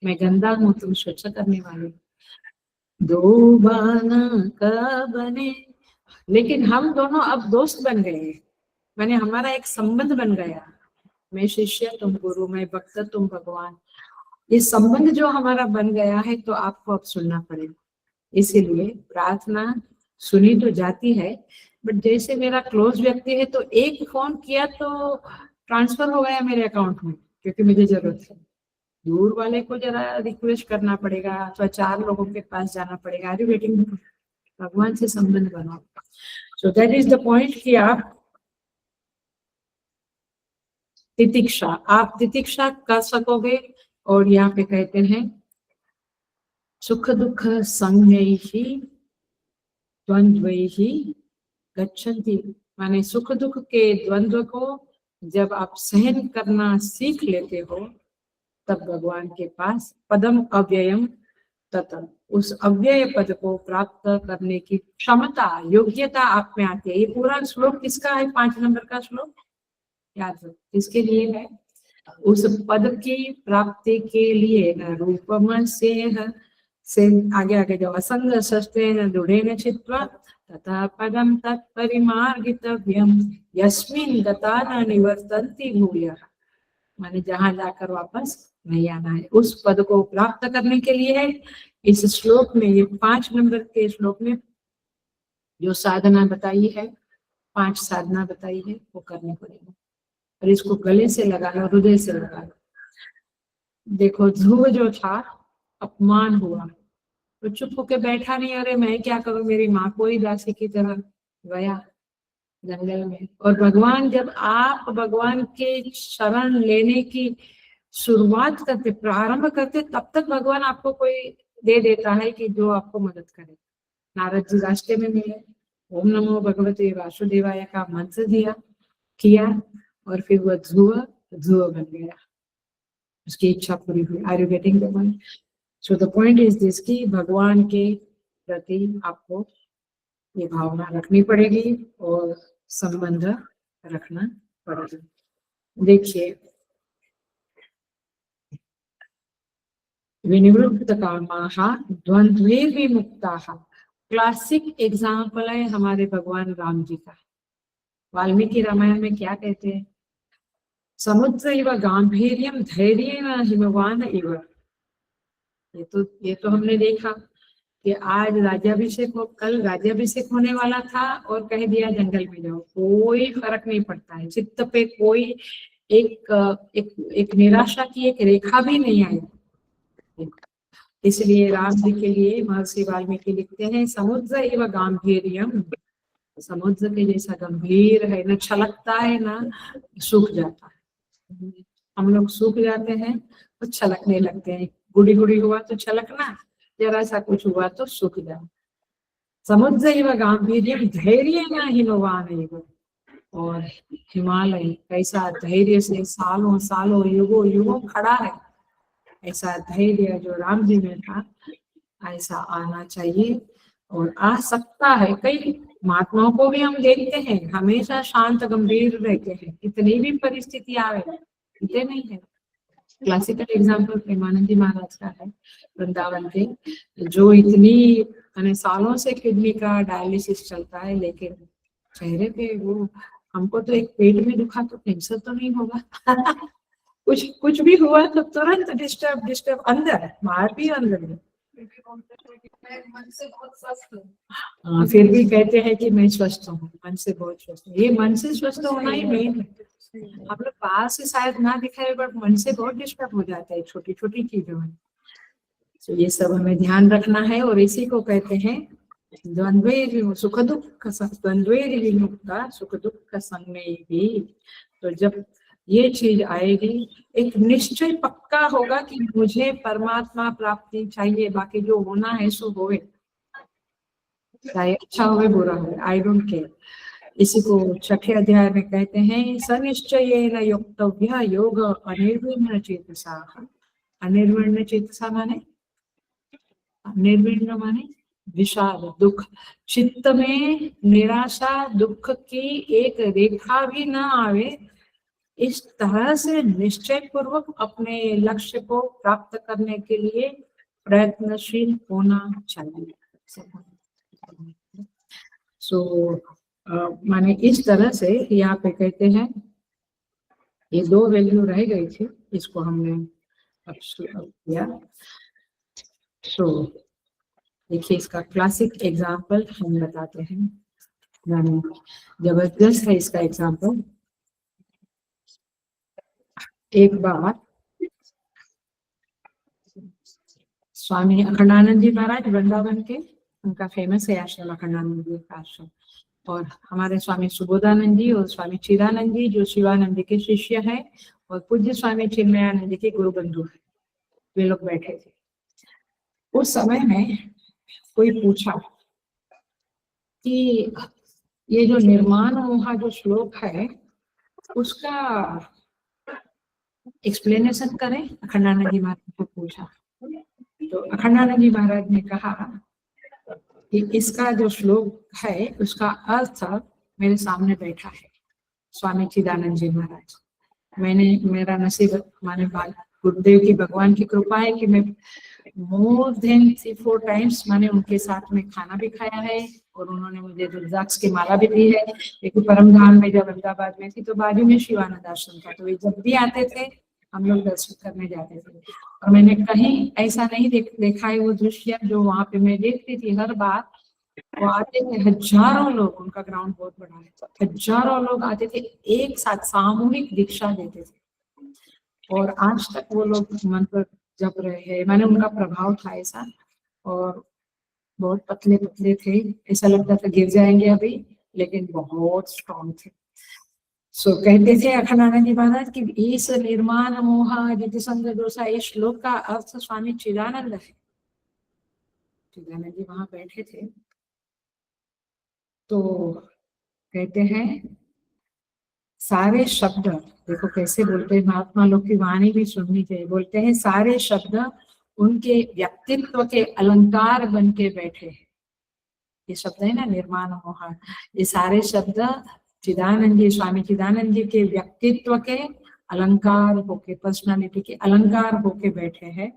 मैं गंदा हूँ, तुम स्वच्छ करने वाले, दो बाना का बने। लेकिन हम दोनों अब दोस्त बन गए, मैंने हमारा एक संबंध बन गया, मैं शिष्य तुम गुरु, मैं भक्त तुम भगवान। ये संबंध जो हमारा बन गया है तो आपको अब सुनना पड़ेगा। इसीलिए प्रार्थना सुनी तो जाती है, बट जैसे मेरा क्लोज व्यक्ति है तो एक फोन किया तो ट्रांसफर हो गया मेरे अकाउंट में, क्योंकि मुझे जरूरत है। दूर वाले को जरा रिक्वेस्ट करना पड़ेगा अथवा 4 लोगों के पास जाना पड़ेगा, अरे वेटिंग। भगवान से संबंध बनाओ। So that is the point कि आप तितिक्षा, आप तितिक्षा कर सकोगे। और यहाँ पे कहते हैं सुख दुख संज्ञैहि द्वंद्वैहि गच्छन्ति, माने सुख दुख के द्वंद्व को जब आप सहन करना सीख लेते हो तब भगवान के पास पदम अव्ययम तथा उस अव्यय पद को प्राप्त करने की क्षमता, योग्यता आप में आती है। ये पूरा श्लोक किसका है? 5 नंबर का श्लोक याद रखो, किसके लिए है? उस पद की प्राप्ति के लिए न रूपम से आगे आगे जाओ, असंग शस्त्रेण दृढ़ेन चित्वा तथा पदम तत्परिमार्गितव्यम यस्मिन् गता न निवर्तन्ति भूयः, माने जहां जाकर वापस नहीं आना है, उस पद को प्राप्त करने के लिए है। इस श्लोक में, ये 5 नंबर के श्लोक में जो साधना बताई है, 5 साधना बताई है, वो करनी पड़ेगी। और इसको गले से लगा लो, हृदय से लगा लो। देखो ध्रुव जो था, अपमान हुआ तो चुप होके बैठा नहीं, अरे मैं क्या करूं, मेरी माँ को ही दासी की तरह गया जंगल में। और भगवान, जब आप भगवान के शरण लेने की शुरुआत करते, प्रारंभ करते, तब तक भगवान आपको कोई दे देता है कि जो आपको मदद करे। नारद जी रास्ते में मिले, ओम नमो भगवते वासुदेवाय का मंत्र दिया किया, और फिर वह ध्रुव बन गया, उसकी इच्छा पूरी हुई। Are you getting the point? So the point is this कि भगवान के प्रति आपको ये भावना रखनी पड़ेगी और संबंध रखना पड़ेगा। देखिए, विनिवृत्त कामाः द्वंद्वैर्विमुक्ताः, क्लासिक एग्जाम्पल है हमारे भगवान राम जी का। वाल्मीकि रामायण में क्या कहते हैं? समुद्र इव गांभीर्यम धैर्येण हिमवान इव। ये तो हमने देखा कि आज राज्याभिषेक हो, कल राज्याभिषेक होने वाला था और कह दिया जंगल में जाओ, कोई फर्क नहीं पड़ता है, चित्त पे कोई एक निराशा की एक रेखा भी नहीं आई। इसलिए राम जी के लिए महर्षि वाल्मीकि लिखते हैं, समुद्र एवं गांभीर्यम, समुद्र के जैसा गंभीर है, न छलकता है ना सूख जाता है। हम लोग सूख जाते हैं तो छलकने लगते हैं, गुड़ी गुड़ी हुआ तो छलकना, जरा सा कुछ हुआ तो सूख जाए। समुद्र एवं गांभीर्यम धैर्य न हिमवान एवं, और हिमालय कैसा धैर्य से सालों सालों युगों युगों खड़ा है, ऐसा धैर्य जो राम जी में था ऐसा आना चाहिए और आ सकता है। कई महात्माओं को भी हम देखते हैं हमेशा शांत गंभीर रहते हैं, इतनी भी परिस्थिति आवे इतने नहीं है। क्लासिकल एग्जाम्पल प्रेमानंद जी महाराज का है, वृंदावन के, जो इतनी सालों से किडनी का डायलिसिस चलता है, लेकिन चेहरे पे वो, हमको तो एक पेट में दुखा तो कैंसर तो नहीं होगा कुछ भी हुआ तो तुरंत डिस्टर्ब अंदर, बाहर भी अंदर है। मन से बहुत स्वस्थ हूँ, फिर भी कहते हैं कि मैं स्वस्थ हूँ, मन से बहुत स्वस्थ हूँ। ये मन से स्वस्थ होना ही मेन है। हम लोग बाहर से शायद ना दिखाए, बट मन से बहुत डिस्टर्ब हो जाता है छोटी छोटी चीजों में। तो ये सब हमें ध्यान रखना है, और इसी को कहते हैं द्वंद्वे सुख दुख, द्वंद्वे विमुक्ता सुख दुख संगमे भी। तो जब ये चीज आएगी, एक निश्चय पक्का होगा कि मुझे परमात्मा प्राप्ति चाहिए, बाकी जो होना है सो होवे, चाहे अच्छा होवे बुरा होवे, आई डोंट केयर। इसी को छठे अध्याय में कहते हैं, सनिश्चयेन योक्तव्य योग अनिर्विण्ण चेतसा। अनिर्विण्ण चेतसा माने, निर्विण्ण माने विषाद दुख, चित्त में निराशा दुख की एक रेखा भी ना आवे, इस तरह से निश्चय पूर्वक अपने लक्ष्य को प्राप्त करने के लिए प्रयत्नशील होना चाहिए। माने इस तरह से यहाँ पे कहते हैं, ये दो वैल्यू रह गई थी, इसको हमने अब किया। देखिए, इसका क्लासिक एग्जाम्पल हम बताते हैं, जबरदस्त है इसका एग्जाम्पल। एक बार स्वामी अखंडानंद जी महाराज वृंदावन के, उनका फेमस है आश्रम अखंडानंद जी का आश्रम, और हमारे स्वामी सुबोधानंद जी और स्वामी चिदानंद जी जो शिवानंद जी के शिष्य हैं, और पूज्य स्वामी चिन्मयानंद जी के गुरु बंधु हैं, वे लोग बैठे थे। उस समय में कोई पूछा कि ये जो निर्माण मोहा जो श्लोक है उसका एक्सप्लेनेशन करें। अखंडानंद जी महाराज को पूछा, तो अखंडानंद जी महाराज ने कहा कि इसका जो श्लोक है उसका अर्थ मेरे सामने बैठा है स्वामी चिदानंद जी महाराज। मेरा नसीब माने गुरुदेव की भगवान की कृपा है कि मैं मोर देन 3-4 टाइम्स मैंने उनके साथ में खाना भी खाया है, और उन्होंने मुझे रुद्राक्ष की माला भी दी है। लेकिन परमधाम में जब अहमदाबाद में थी तो बाजू में शिवानंद आश्रम था, तो वे जब भी आते थे हम लोग दर्शन करने जाते थे, और मैंने कहीं ऐसा नहीं देखा है वो दृश्य जो वहां पे मैं देखती थी। हर बार वो आते थे, हजारों लोग, उनका ग्राउंड बहुत बड़ा है, हजारों लोग आते थे, एक साथ सामूहिक दीक्षा देते थे, और आज तक वो लोग मंत्र जप रहे हैं। मैंने उनका प्रभाव था ऐसा, और बहुत पतले पतले थे, ऐसा लगता था गिर जाएंगे अभी, लेकिन बहुत स्ट्रॉन्ग थे। सो कहते थे अखंडानंद जी महाराज कि इस निर्माण मोह जिति संग दोषा, इस श्लोक का अर्थ स्वामी चिदानंद है। चिदानंद जी वहां बैठे थे तो कहते हैं सारे शब्द, देखो कैसे बोलते हैं, महात्मा लोग की वाणी भी सुननी चाहिए। बोलते हैं सारे शब्द उनके व्यक्तित्व के अलंकार बन के बैठे हैं। ये शब्द है ना निर्माण मोह, ये सारे शब्द चिदानंद जी, स्वामी चिदानंद जी के व्यक्तित्व के अलंकार होके, पर्सनालिटी के अलंकार होके बैठे हैं।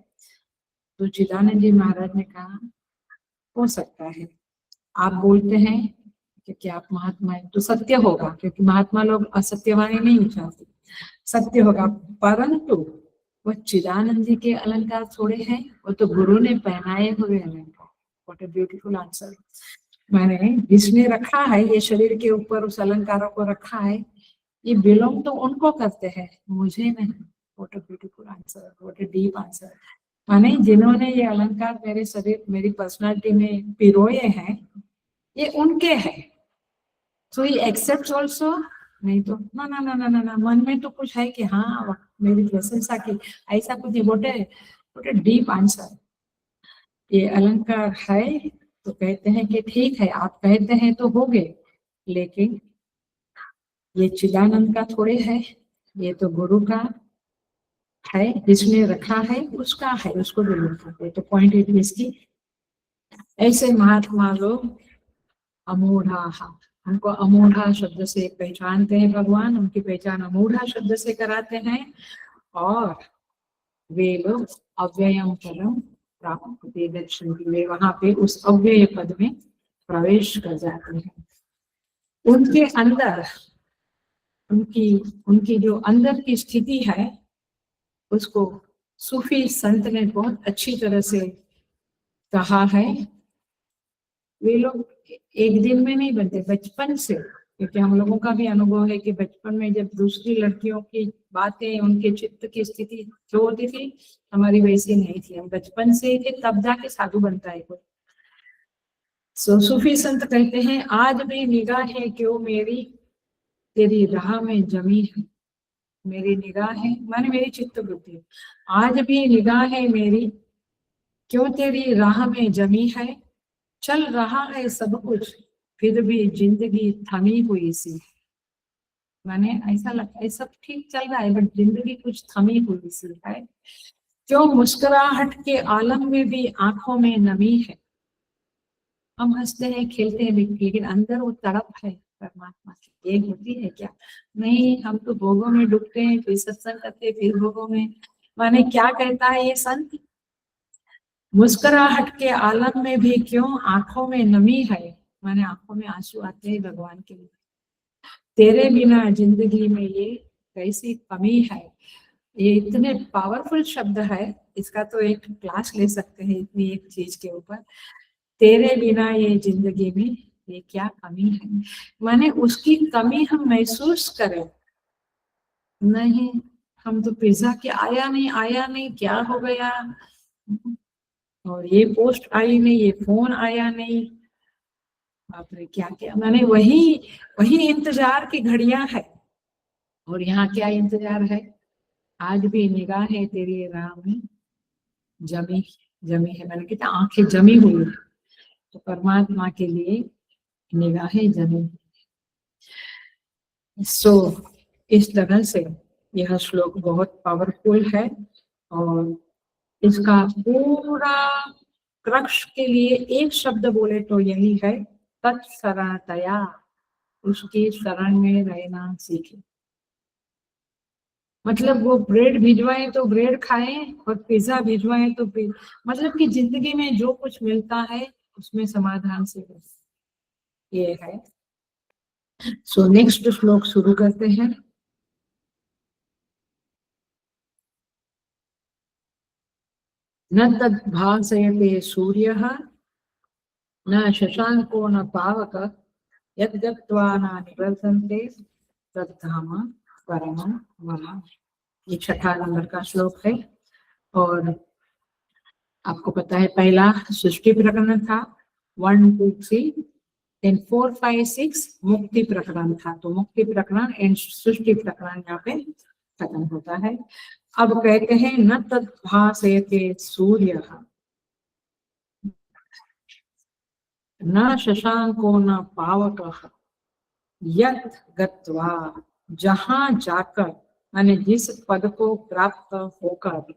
तो चिदानंद जी महाराज ने कहा हो सकता है आप बोलते हैं कि आप महात्मा है तो सत्य होगा, क्योंकि महात्मा लोग असत्यवाणी नहीं चाहते, सत्य होगा। परंतु वो चिदानंद जी के अलंकार थोड़े हैं, वो तो गुरु ने पहनाए हुए अलंकार। What a beautiful answer. मैंने जिसने रखा है ये शरीर के ऊपर उस अलंकारों को रखा है, ये बिलोंग तो उनको करते हैं, मुझे नहीं। What a beautiful answer, what a deep answer. माने जिन्होंने ये अलंकार मेरे शरीर, मेरी पर्सनालिटी में पिरोए हैं, ये उनके हैं। सो ही एक्सेप्ट ऑल्सो। नहीं तो ना ना ना ना ना ना, मन में तो कुछ है कि हाँ मेरी प्रशंसा की, ऐसा कुछ नहीं। What a deep answer. ये अलंकार है तो कहते हैं कि ठीक है, आप कहते हैं तो हो गए, लेकिन ये चिदानंद का थोड़े है, ये तो गुरु का है, जिसने रखा है उसका है, उसको भी लिखा। तो पॉइंट इट इसकी, ऐसे महात्मा लोग अमूढ़ा, हमको अमूढ़ा शब्द से पहचानते हैं भगवान, उनकी पहचान अमूढ़ा शब्द से कराते हैं, और वे लोग अव्ययम पदम प्राप्त गच्छन्ति, वे वहां पे उस अव्यय पद में प्रवेश कर जाते हैं। उनके अंदर उनकी उनकी जो अंदर की स्थिति है उसको सूफी संत ने बहुत अच्छी तरह से कहा है। वे लोग एक दिन में नहीं बनते, बचपन से, क्योंकि हम लोगों का भी अनुभव है कि बचपन में जब दूसरी लड़कियों की बातें, उनके चित्त की स्थिति जो होती थी, हमारी वैसी नहीं थी, हम बचपन से ही थे, तब जाके साधु बनता है कोई। सूफी संत कहते हैं आज भी निगाहें क्यों मेरी तेरी राह में जमी है, मेरी निगाहें माने मेरी चित्त बुद्धि, आज भी निगाहें मेरी क्यों तेरी राह में जमी है, चल रहा है सब कुछ फिर भी जिंदगी थमी हुई सी। माने ऐसा लगता है सब ठीक चल रहा है बट जिंदगी कुछ थमी हुई सी है, क्यों मुस्कुराहट के आलम में भी आंखों में नमी है। हम हंसते हैं खेलते हैं लेकिन अंदर वो तड़प है परमात्मा की, ये होती है क्या? नहीं, हम तो भोगों में डूबते हैं, फिर सत्संग करते हैं, फिर भोगों में। माने क्या कहता है ये संत, मुस्कुराहट के आलम में भी क्यों आंखों में नमी है, माने आंखों में आंसू आते हैं भगवान के लिए। तेरे बिना जिंदगी में ये कैसी कमी है। ये इतने पावरफुल शब्द है, इसका तो एक क्लास ले सकते हैं इतनी एक चीज के ऊपर। तेरे बिना ये जिंदगी में ये क्या कमी है, माने उसकी कमी हम महसूस करें। नहीं, हम तो पिज्जा के आया नहीं क्या हो गया, और ये पोस्ट आई नहीं, ये फोन आया नहीं, बाप रे क्या क्या, माने वही वही इंतजार की घड़ियां है। और यहाँ क्या इंतजार है, आज भी निगाहें तेरी राह में जमी जमी है, मैंने कहता आंखें जमी हुई है, तो परमात्मा के लिए निगाहें जमी। सो इस तरह से यह श्लोक बहुत पावरफुल है, और इसका पूरा क्रक्ष के लिए एक शब्द बोले तो यही है, तत्शरणतया, उसकी शरण में रहना सीखे। मतलब वो ब्रेड भिजवाए तो ब्रेड खाएं, और पिज्जा भिजवाए तो मतलब कि जिंदगी में जो कुछ मिलता है उसमें समाधान से हो, ये है। सो नेक्स्ट श्लोक शुरू करते हैं। न तद्भासयते सूर्यः न शशांको न पावक यद्गत्वा न निवर्तन्ते तद्धाम परमं मम। ये 6 नंबर का श्लोक है, और आपको पता है पहला सृष्टि प्रकरण था 1, 2, 3, इन 4, 5, 6 मुक्ति प्रकरण था, तो मुक्ति प्रकरण एंड सृष्टि प्रकरण यहाँ पे खत्म होता है। अब कहते हैं न तद्भासयते सूर्य न शशांको न पावकः यत् गत्वा, जहां जाकर माने जिस पद को प्राप्त होकर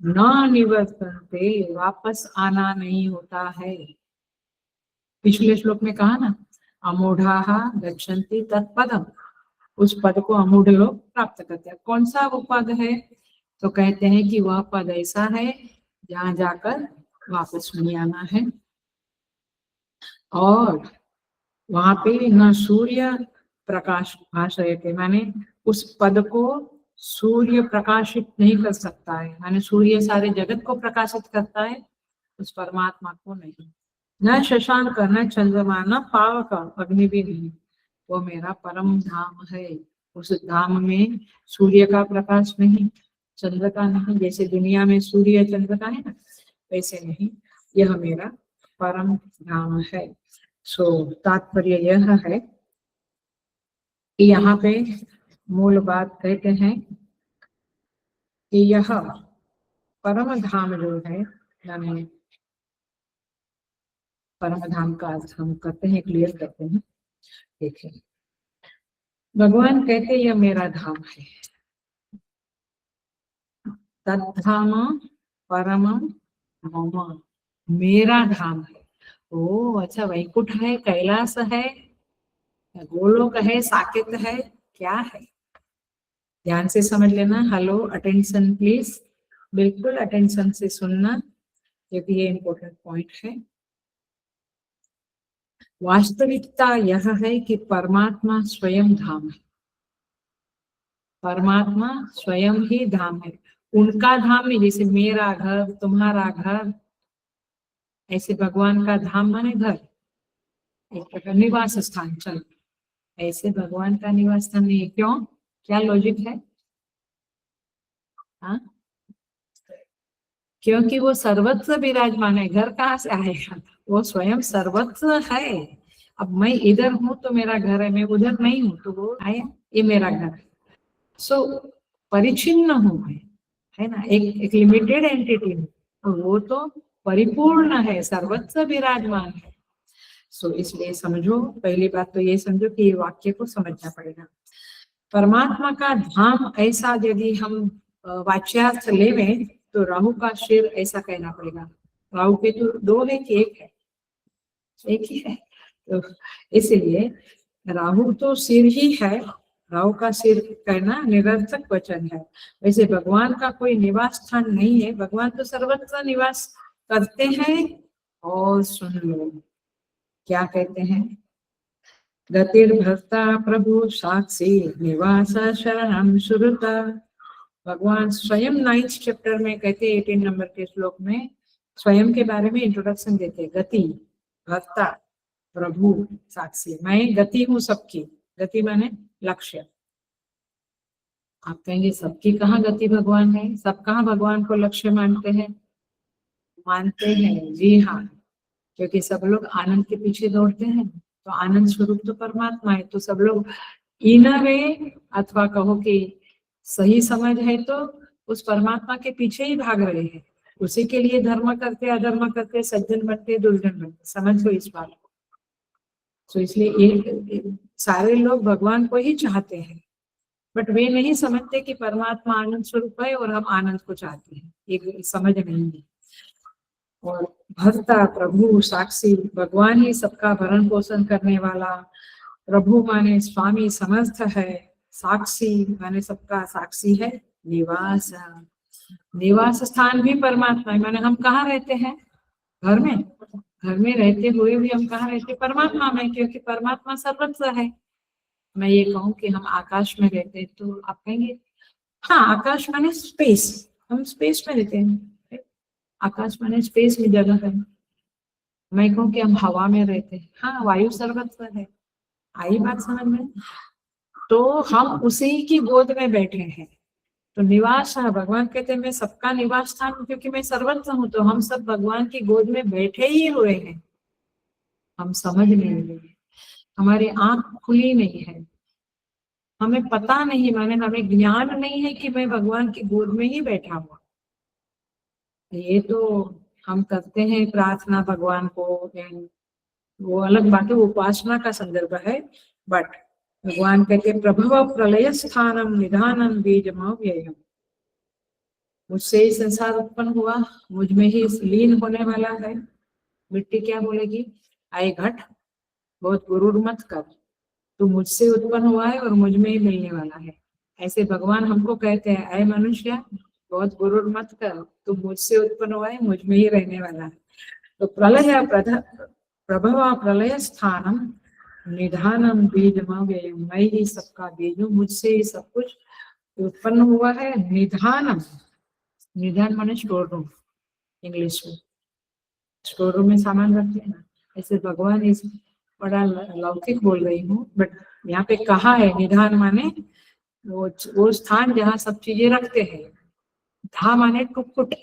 न निवर्तन्ते, वापस आना नहीं होता है। पिछले श्लोक में कहा ना, अमूढ़ाः गच्छन्ति तत्पदम, उस पद को अमूढ़ लोग प्राप्त करते हैं। कौन सा वो पद है? तो कहते हैं कि वह पद ऐसा है जहां जाकर वापस नहीं आना है, और वहां पे न सूर्य प्रकाश भाषयते, माने उस पद को सूर्य प्रकाशित नहीं कर सकता है, माने सूर्य सारे जगत को प्रकाशित करता है, उस परमात्मा को नहीं। न शशांक न चंद्रमा न पावक, अग्नि भी नहीं, वो मेरा परम धाम है। उस धाम में सूर्य का प्रकाश नहीं, चंद्र का नहीं, जैसे दुनिया में सूर्य चंद्र का है ना, वैसे नहीं, यह मेरा परम धाम है। सो तात्पर्य यह है कि यहाँ पे मूल बात कहते हैं कि यह परम धाम जो है, यानी परम धाम का अर्थ हम करते हैं, क्लियर करते हैं। देखिए, भगवान कहते यह मेरा धाम है, तद्धाम परम मम, मेरा धाम है। ओ अच्छा, वैकुंठ है, कैलाश है, गोलोक है, साकेत है, क्या है? ध्यान से समझ लेना। हेलो, अटेंशन प्लीज, बिल्कुल अटेंशन से सुनना, क्योंकि ये इम्पोर्टेंट पॉइंट है। वास्तविकता यह है कि परमात्मा स्वयं धाम है, परमात्मा स्वयं ही धाम है। उनका धाम नहीं, जैसे मेरा घर, तुम्हारा घर, ऐसे भगवान का धाम माने घर, एक प्रकार निवास स्थान। चल, ऐसे भगवान का निवास स्थान नहीं है। क्यों? क्या लॉजिक है? हाँ, क्योंकि वो सर्वत्र विराजमान है। घर कहाँ से आएगा? वो स्वयं सर्वत्र है। अब मैं इधर हूँ तो मेरा घर है, मैं उधर नहीं हूँ तो वो आया, ये मेरा घर है। सो परिचिन्न हूँ मैं, है ना, एक लिमिटेड एंटिटी हूँ, तो वो तो परिपूर्ण है, सर्वत्र विराजमान है। सो इसलिए समझो, पहली बात तो ये समझो कि ये वाक्य को समझना पड़ेगा। परमात्मा का धाम ऐसा यदि हम वाच्यार्थ लेवें तो राहु का सिर ऐसा कहना पड़ेगा। राहु के तो दो है कि एक है? एक ही है, तो इसलिए राहु तो सिर ही है, राहु का सिर कहना निरर्थक वचन है। वैसे भगवान का कोई निवास स्थान नहीं है, भगवान तो सर्वत्र निवास करते हैं। और सुन लो क्या कहते हैं, गतिर्भर्ता प्रभु साक्षी निवास शरणं सुहृता। भगवान स्वयं 9th चैप्टर में कहते, 18 नंबर के श्लोक में स्वयं के बारे में इंट्रोडक्शन देते, गति, भर्ता, प्रभु, साक्षी। मैं गति हूँ सबकी, गति माने लक्ष्य। आप कहेंगे सबकी कहाँ गति भगवान है? सब कहाँ भगवान को लक्ष्य मानते हैं? मानते हैं, जी हाँ, क्योंकि सब लोग आनंद के पीछे दौड़ते हैं, तो आनंद स्वरूप तो परमात्मा है। तो सब लोग इन वे, अथवा कहो कि सही समझ है तो उस परमात्मा के पीछे ही भाग रहे हैं, उसी के लिए धर्म करते, अधर्म करते, सज्जन बनते, दुर्जन बनते। समझ लो इस बात को। तो इसलिए ये सारे लोग भगवान को ही चाहते हैं, बट वे नहीं समझते कि परमात्मा आनंद स्वरूप है और हम आनंद को चाहते हैं, एक समझ नहीं है। और भर्ता, प्रभु, साक्षी, भगवान ही सबका भरण पोषण करने वाला। प्रभु माने स्वामी, समर्थ है। साक्षी माने सबका साक्षी है। निवास, निवास स्थान भी परमात्मा है, माने हम कहाँ रहते हैं? घर में। घर में रहते हुए भी हम कहाँ रहते? परमात्मा में, क्योंकि परमात्मा सर्वत्र है। मैं ये कहूँ कि हम आकाश में रहते हैं तो आप कहेंगे हाँ, आकाश माने स्पेस, हम स्पेस में रहते हैं, आकाश माने स्पेस में जगह है। मैं कहूँ कि हम हवा में रहते हैं, हाँ, वायु सर्वत्र है। आई बात समझ में? तो हम उसी की गोद में बैठे हैं, तो निवास है। भगवान कहते हैं मैं सबका निवास स्थान हूँ, क्योंकि मैं सर्वत्र हूँ, तो हम सब भगवान की गोद में बैठे ही हुए हैं। हम समझ नहीं रहे, हमारी आंख खुली नहीं है, हमें पता नहीं, माने हमें ज्ञान नहीं है कि मैं भगवान की गोद में ही बैठा हुआ। ये तो हम करते हैं प्रार्थना भगवान को, वो अलग बात है, वो उपासना का संदर्भ है। बट भगवान कहते प्रभव प्रलय स्थानम निधानम बीजमव्ययम्, मुझसे ही संसार उत्पन्न हुआ, मुझ में ही लीन होने वाला है। मिट्टी क्या बोलेगी, आए घट, बहुत गुरूर मत कर, तू मुझसे उत्पन्न हुआ है और मुझ में ही मिलने वाला है। ऐसे भगवान हमको कहते हैं, अय मनुष्य बहुत गुरूर मत कर, तू मुझसे उत्पन्न हुआ है, मुझ में ही रहने वाला है। तो प्रलय प्रभव प्रलय स्थानम निधानम बीजमव्ययम्, मैं ही सबका बीज हूँ, मुझसे ही सब कुछ उत्पन्न हुआ है। निधानम, निधान माने स्टोर रूम, इंग्लिश में स्टोर रूम में सामान रखते हैं ना, ऐसे भगवान इस बड़ा लौकिक बोल रही हूँ, बट यहाँ पे कहा है निधान माने वो स्थान जहाँ सब चीजें रखते हैं। धा माने टुकपुट,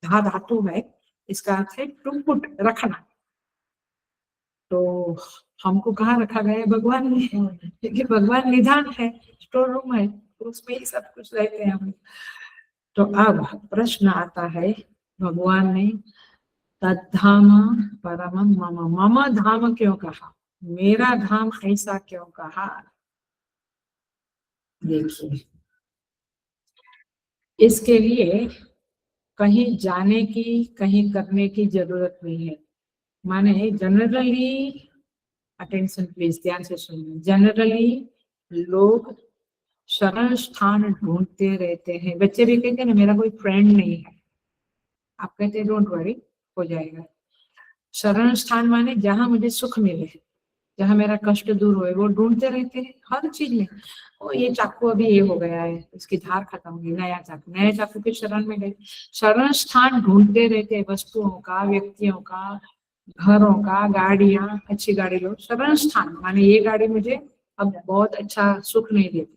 धा धातु है, इसका अर्थ है टुकपुट, रखना। तो हमको कहाँ रखा गया है, भगवान में, क्योंकि भगवान निधान है, स्टोर रूम है, तो उसमें ही सब कुछ रहते हैं हम। तो अब प्रश्न आता है, भगवान ने तद्धाम परमम मम, मम धाम क्यों कहा, मेरा धाम ऐसा क्यों कहा। देखिए, इसके लिए कहीं जाने की, कहीं करने की जरूरत नहीं है। माने जनरली, अटेंशन प्लीज, ध्यान से सुनिए, जनरली लोग शरण स्थान ढूंढते रहते हैं। बच्चे भी कहते हैं ना, मेरा कोई फ्रेंड नहीं है, आप कहते हैं डोंट वरी, हो जाएगा। शरण स्थान माने जहां मुझे सुख मिले, जहां मेरा कष्ट दूर होए, वो ढूंढते रहते हैं हर चीज में। ओ ये चाकू अभी ये हो गया है, इसकी धार खत्म हुई, नया चाकू, नए चाकू के शरण में गए। शरण स्थान ढूंढते रहते हैं, वस्तुओं का, व्यक्तियों का, घरों का, गाड़ियां, अच्छी गाड़ी लो, शरण स्थान माने ये गाड़ी मुझे अब बहुत अच्छा सुख नहीं देती।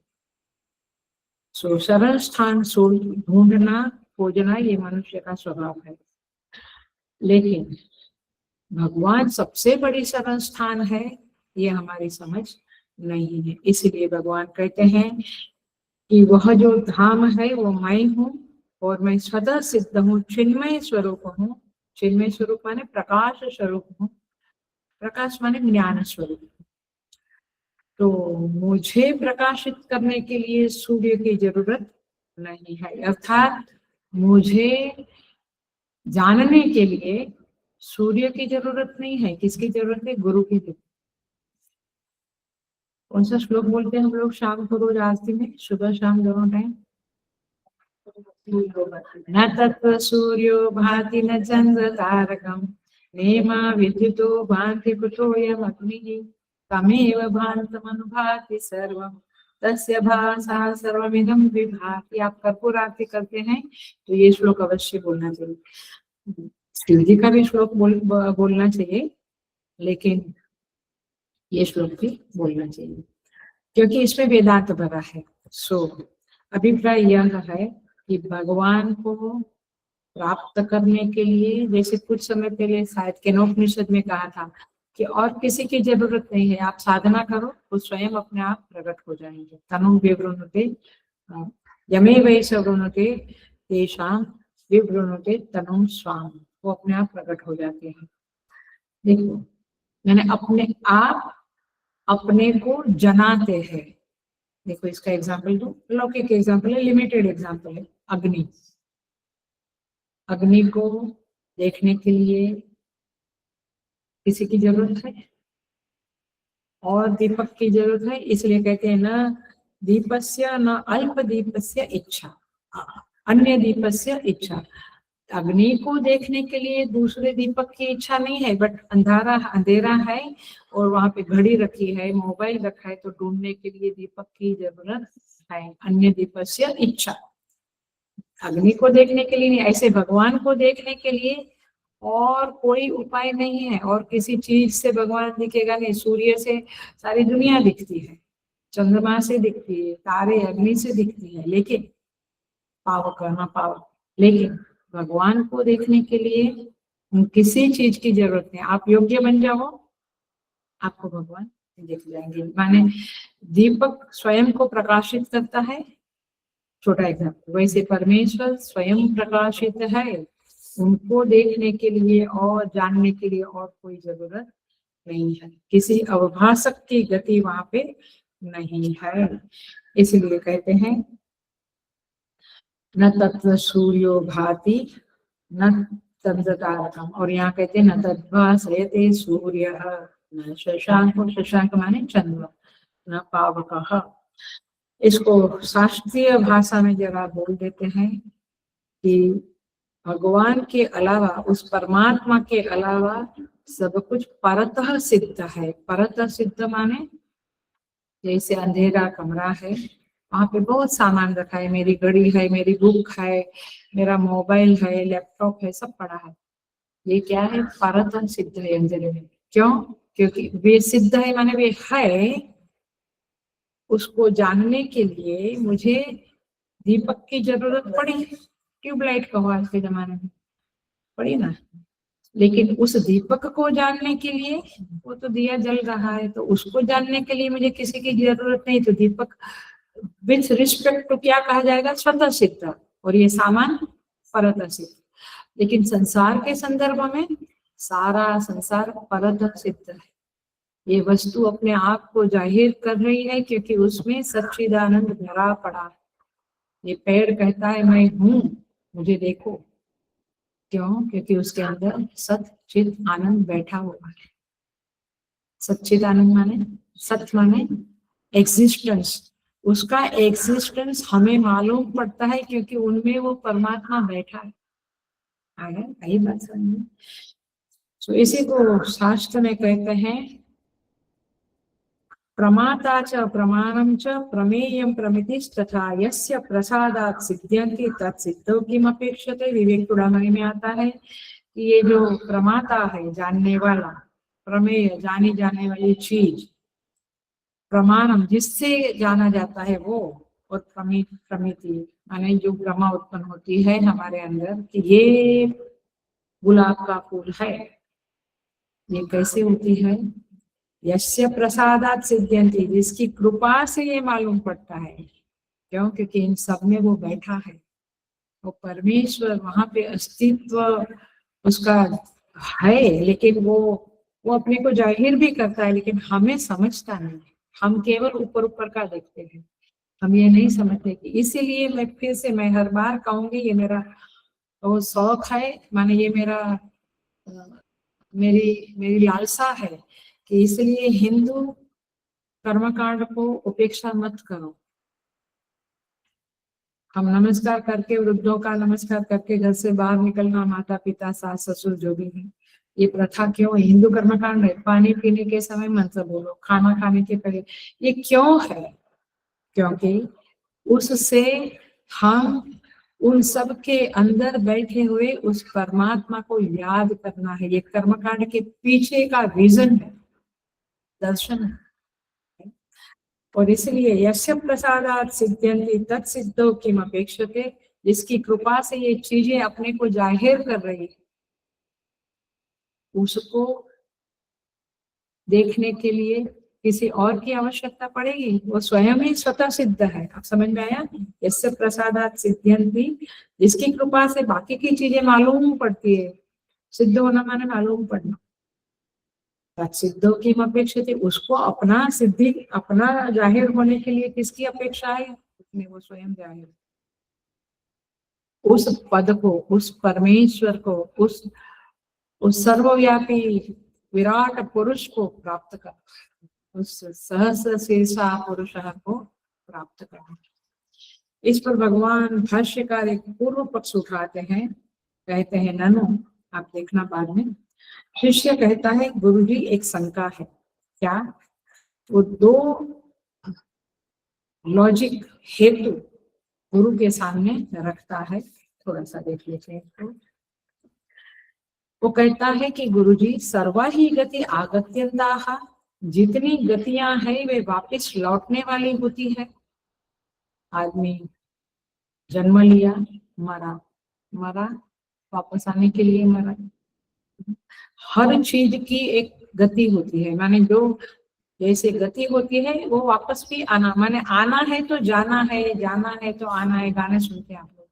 सो शरण स्थान ढूंढना, खोजना, ये मनुष्य का स्वभाव है। लेकिन भगवान सबसे बड़ी शरण स्थान है, ये हमारी समझ नहीं है। इसलिए भगवान कहते हैं कि वह जो धाम है वो मैं हूँ, और मैं स्वतः सिद्ध हूँ, चिन्मय स्वरूप हूँ। चिन्मय स्वरूप माने प्रकाश स्वरूप हूँ, प्रकाश माने ज्ञान स्वरूप। तो मुझे प्रकाशित करने के लिए सूर्य की जरूरत नहीं है, अर्थात मुझे जानने के लिए सूर्य की जरूरत नहीं है। किसकी जरूरत है, गुरु की जरूरत। कौन सा श्लोक बोलते हैं हम लोग शाम को रोज आरती में, सुबह शाम दोनों टाइम, न तत्र सूर्यो भाति न चंद्र तारकम, नेमा विद्युतो भांति कुतोऽयम् अग्निः, तमेव भान्तमनुभाति सर्वम्, तस्य भासा सर्वमिदं विभाति। आप कर्पूर आरती करते हैं तो ये श्लोक अवश्य बोलना चाहिए। शिव जी का भी श्लोक बोलना चाहिए, लेकिन ये श्लोक भी बोलना चाहिए, क्योंकि इसमें वेदांत भरा है। सो अभिप्राय यह है कि भगवान को प्राप्त करने के लिए, जैसे कुछ समय पहले शायद केनोपनिषद में कहा था कि और किसी की जरूरत नहीं है, आप साधना करो तो स्वयं अपने आप प्रकट हो जाएंगे। तनु विवृणुते यमे वैस वृणुते तेषां विवृणुते तनु स्वाम, वो अपने आप प्रकट हो जाते हैं। देखो, मैंने अपने आप अपने को जनाते हैं। देखो इसका एग्जाम्पल दो, लौकिक एग्जाम्पल है, लिमिटेड एग्जाम्पल है। अग्नि, अग्नि को देखने के लिए किसी की जरूरत है, और दीपक की जरूरत है, इसलिए कहते हैं न दीपस्य न अल्प दीपस्य इच्छा, अन्य दीपस्य इच्छा। अग्नि को देखने के लिए दूसरे दीपक की इच्छा नहीं है, बट अंधेरा है और वहां पे घड़ी रखी है, मोबाइल रखा है, तो ढूंढने के लिए दीपक की जरूरत है, अन्य दीपस्य इच्छा। अग्नि को देखने के लिए नहीं, ऐसे भगवान को देखने के लिए और कोई उपाय नहीं है, और किसी चीज से भगवान दिखेगा नहीं। सूर्य से सारी दुनिया दिखती है, चंद्रमा से दिखती है, तारे अग्नि से दिखती है, लेकिन पावर करना पावर, लेकिन भगवान को देखने के लिए किसी चीज की जरूरत नहीं। आप योग्य बन जाओ, आपको भगवान दिख जाएंगे। माने दीपक स्वयं को प्रकाशित करता है, छोटा एग्जाम्पल, वैसे परमेश्वर स्वयं प्रकाशित है, उनको देखने के लिए और जानने के लिए और कोई जरूरत नहीं है, किसी अवभाषक की गति वहां पे नहीं है। इसलिए कहते हैं न तत्र सूर्यो भाति न तद्तारकम, और यहाँ कहते हैं न तद्भासयते सूर्य न शशांक, शशांक माने चंद्र, न पावकः। इसको शास्त्रीय भाषा में जरा बोल देते हैं कि भगवान के अलावा, उस परमात्मा के अलावा सब कुछ परतः सिद्ध है। परतः सिद्ध माने जैसे अंधेरा कमरा है, वहां पे बहुत सामान रखा है, मेरी घड़ी है, मेरी बुक है, मेरा मोबाइल है, लैपटॉप है, सब पड़ा है, ये क्या है? परतः सिद्ध है अंधेरे में। क्यों? क्योंकि वे सिद्ध है माने वे है, उसको जानने के लिए मुझे दीपक की जरूरत पड़ी, ट्यूबलाइट कहो आज के जमाने में, पड़ी ना। लेकिन उस दीपक को जानने के लिए, वो तो दिया जल रहा है, तो उसको जानने के लिए मुझे किसी की जरूरत नहीं, तो दीपक विथ रिस्पेक्ट तो क्या कहा जाएगा? स्वतः सिद्ध, और ये सामान परतः सिद्ध। लेकिन संसार के संदर्भ में सारा संसार परतः सिद्ध है, ये वस्तु अपने आप को जाहिर कर रही है क्योंकि उसमें सच्चिदानंद भरा पड़ा है। ये पेड़ कहता है मैं हूँ, मुझे देखो, क्यों? क्योंकि उसके अंदर सच्चिद आनंद बैठा हुआ है। सच्चिद आनंद माने, सत्य माने एग्जिस्टेंस, उसका एग्जिस्टेंस हमें मालूम पड़ता है क्योंकि उनमें वो परमात्मा बैठा है। आगे यही बात समझ। तो इसी को शास्त्र में कहते हैं प्रमाता च प्रमाणम च प्रमेयम प्रमितिस्तथा यस्य प्रसादात् सिद्ध्यन्ति तत्सिद्धौ किम अपेक्षते। विवेक चूड़ामणि में आता है कि ये जो प्रमाता है, जानने वाला, प्रमेय जानी जाने वाली चीज, प्रमाणम जिससे जाना जाता है वो, और प्रमिति माने जो भ्रमा उत्पन्न होती है हमारे अंदर कि ये गुलाब का फूल है, ये कैसे होती है? यस्य प्रसादात सिद्ध्यन्ति, जिसकी कृपा से ये मालूम पड़ता है। क्यों? क्योंकि इन सब में वो बैठा है, वो परमेश्वर वहां पे अस्तित्व उसका है, लेकिन वो अपने को जाहिर भी करता है, लेकिन हमें समझता नहीं। हम केवल ऊपर ऊपर का देखते हैं, हम ये नहीं समझते कि, इसीलिए मैं फिर से मैं हर बार कहूंगी ये मेरा वो शौक है, माने ये मेरा मेरी मेरी लालसा है कि इसलिए हिंदू कर्मकांड को उपेक्षा मत करो। हम नमस्कार करके, वृद्धों का नमस्कार करके घर से बाहर निकलना, माता पिता सास ससुर जो भी है, ये प्रथा क्यों है? हिंदू कर्मकांड है। पानी पीने के समय मंत्र बोलो, खाना खाने के पहले, ये क्यों है? क्योंकि उससे हम उन सब के अंदर बैठे हुए उस परमात्मा को याद करना है। ये कर्मकांड के पीछे का रीजन है, दर्शन है। और इसलिए यस्य प्रसादात् सिद्ध्यन्ति तत्सिद्धौ किम अपेक्षते, जिसकी कृपा से ये चीजें अपने को जाहिर कर रही, उसको देखने के लिए किसी और की आवश्यकता पड़ेगी? वो स्वयं ही स्वतः सिद्ध है। आप समझ में आया? यस्य प्रसादात् सिद्ध्यन्ति, जिसकी कृपा से बाकी की चीजें मालूम पड़ती है। सिद्ध होना माने मालूम पड़ना। सिद्धों की अपेक्षित, उसको अपना सिद्धि, अपना जाहिर होने के लिए किसकी अपेक्षा है? उसमें वो स्वयं जाहिर, उस पद को, उस परमेश्वर को, उस सर्वव्यापी विराट पुरुष को प्राप्त कर, उस सहस्र शीर्षा पुरुष को प्राप्त करना। इस पर भगवान भाष्यकार एक पूर्व पक्ष उठाते हैं, कहते हैं ननु, आप देखना बाद में। शिष्य कहता है गुरुजी एक शंका है। क्या? वो दो लॉजिक हेतु गुरु के सामने रखता है, थोड़ा सा देख लेते हैं। वो कहता है कि गुरुजी सर्वा ही गति आगत्यंताः, जितनी गतियां हैं वे वापस लौटने वाली होती है। आदमी जन्म लिया, मरा, मरा, वापस आने के लिए मरा। हर चीज की एक गति होती है, माने जो जैसे गति होती है वो वापस भी आना, माने आना है तो जाना है, जाना है तो आना है, गाने सुनते हैं आप लोग।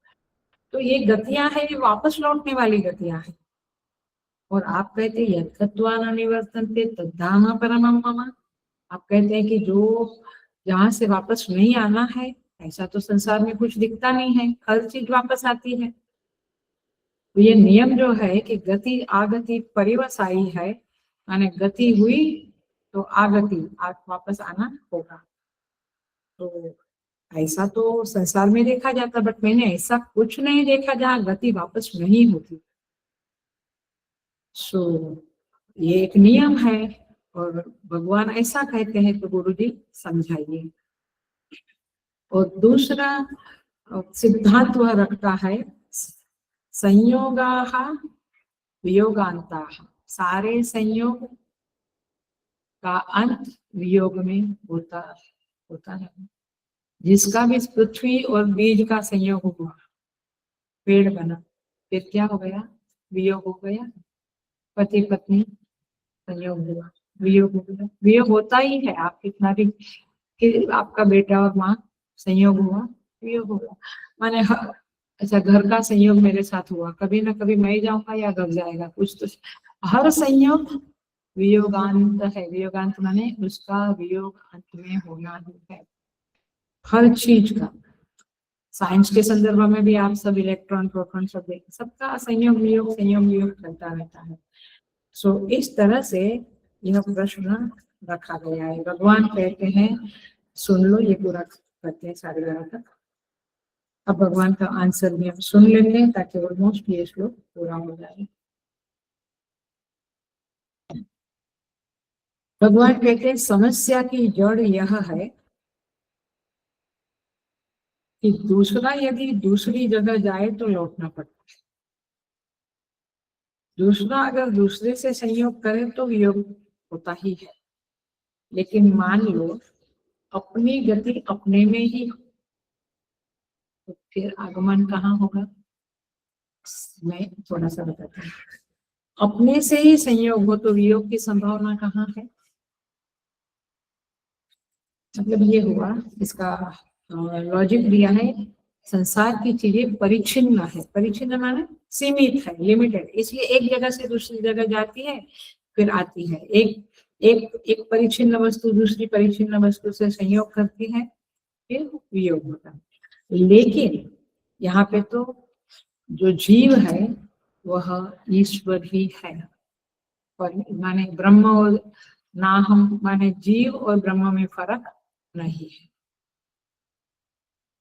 तो ये गतियां है, ये वापस लौटने वाली गतियां हैं। और आप कहते हैं यत्कत्वान निवर्तन्ते तद्धाम परमं मम, आप कहते हैं कि जो जहां से वापस नहीं आना है, ऐसा तो संसार में कुछ दिखता नहीं है, हर चीज वापस आती है। तो ये नियम जो है कि गति आगति परिवसायी है, माने गति हुई तो आगति वापस आना होगा। तो ऐसा तो संसार में देखा जाता, बट मैंने ऐसा कुछ नहीं देखा जहाँ गति वापस नहीं होती। सो ये एक नियम है और भगवान ऐसा कहते हैं तो गुरु जी समझाइए। और दूसरा सिद्धांत वह रखता है संयोगाः वियोगान्ताः, सारे संयोग का अंत वियोग में होता है। जिसका भी पृथ्वी और बीज का संयोग हुआ, पेड़ बना, फिर क्या हो गया? वियोग हो गया। पति पत्नी संयोग हुआ, वियोग हो गया। वियोग होता ही है, आप कितना भी कि आपका बेटा और माँ संयोग हुआ, वियोग होगा। माने अच्छा, घर का संयोग मेरे साथ हुआ, कभी ना कभी मैं जाऊंगा या घर जाएगा, कुछ तो हर संयोग वियोगांत है। वियोगांत माने उसका वियोग अंत में होना ही है, हर चीज का। साइंस के संदर्भ में भी आप सब इलेक्ट्रॉन प्रोटॉन सब देखें, सबका संयोग वियोग चलता रहता है। सो इस तरह से यह प्रश्न रखा गया है। भगवान कहते हैं सुन लो, ये पूरा करते हैं 11:30 तक। अब भगवान का आंसर भी हम सुन लेते हैं ताकि ऑलमोस्ट ये श्लोक पूरा हो जाए। भगवान कहते हैं समस्या की जड़ यह है कि दूसरा यदि दूसरी जगह जाए तो लौटना पड़ता है। दूसरा अगर दूसरे से संयोग करे तो वियोग होता ही है। लेकिन मान लो अपनी गति अपने में ही, तो फिर आगमन कहाँ होगा? मैं थोड़ा सा बताता हूँ। अपने से ही संयोग हो तो वियोग की संभावना कहाँ है? मतलब ये हुआ, इसका लॉजिक दिया है, संसार की चीजें परिच्छिन्न है। परिच्छिन्न माने सीमित है, लिमिटेड, इसलिए एक जगह से दूसरी जगह जाती है फिर आती है। एक परिच्छिन्न वस्तु दूसरी परिच्छिन्न वस्तु से संयोग करती है, फिर वियोग होता है। लेकिन यहाँ पे तो जो जीव है वह ईश्वर ही है, और माने ब्रह्म और ना हम, माने जीव और ब्रह्म में फर्क नहीं है।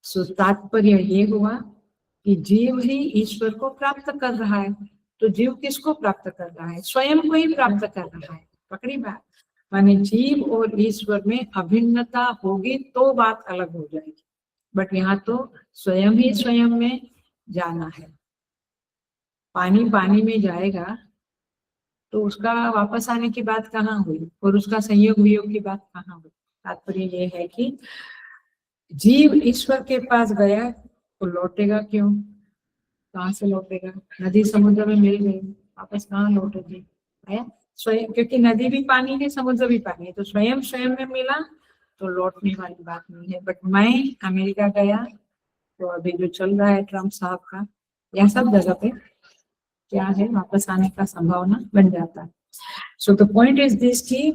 सो तात्पर्य ये हुआ कि जीव ही ईश्वर को प्राप्त कर रहा है। तो जीव किसको प्राप्त कर रहा है? स्वयं को ही प्राप्त कर रहा है। पकड़ी बात? माने जीव और ईश्वर में अभिन्नता होगी तो बात अलग हो जाएगी, बट यहाँ तो स्वयं ही स्वयं में जाना है। पानी पानी में जाएगा तो उसका वापस आने की बात कहाँ हुई, और उसका संयोग वियोग की बात कहाँ हुई? तात्पर्य ये है कि जीव ईश्वर के पास गया तो लौटेगा क्यों? कहाँ से लौटेगा? नदी समुद्र में मिल गई, वापस कहाँ लौटेगी? है स्वयं, क्योंकि नदी भी पानी है, समुद्र भी पानी है, तो स्वयं स्वयं में मिला तो लौटने वाली बात नहीं है। बट मैं अमेरिका गया तो अभी जो चल रहा है ट्रम्प साहब का, यह सब जगह पे क्या है, वापस आने का संभावना बन जाता है। सो द पॉइंट इज दिस कि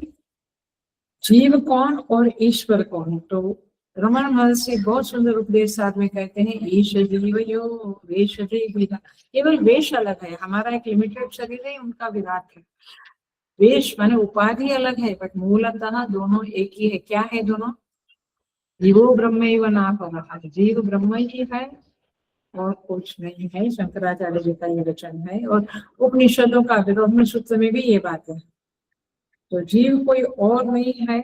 जीव कौन और ईश्वर कौन? तो रमण महर्षि बहुत सुंदर उपदेश साथ में कहते हैं, ईश जीवयो वेश विधा। केवल वेश अलग है, हमारा एक लिमिटेड शरीर है, उनका विराट है। वेश माने उपाधि अलग है, बट मूलतः दोनों एक ही है। क्या है दोनों? जीवो ब्रह्मैव नापरः, जीव ब्रह्म ही है और कुछ नहीं है। शंकराचार्य जी का ये वचन है, और उपनिषदों का विरोध सूत्र में भी ये बात है। तो जीव कोई और नहीं है,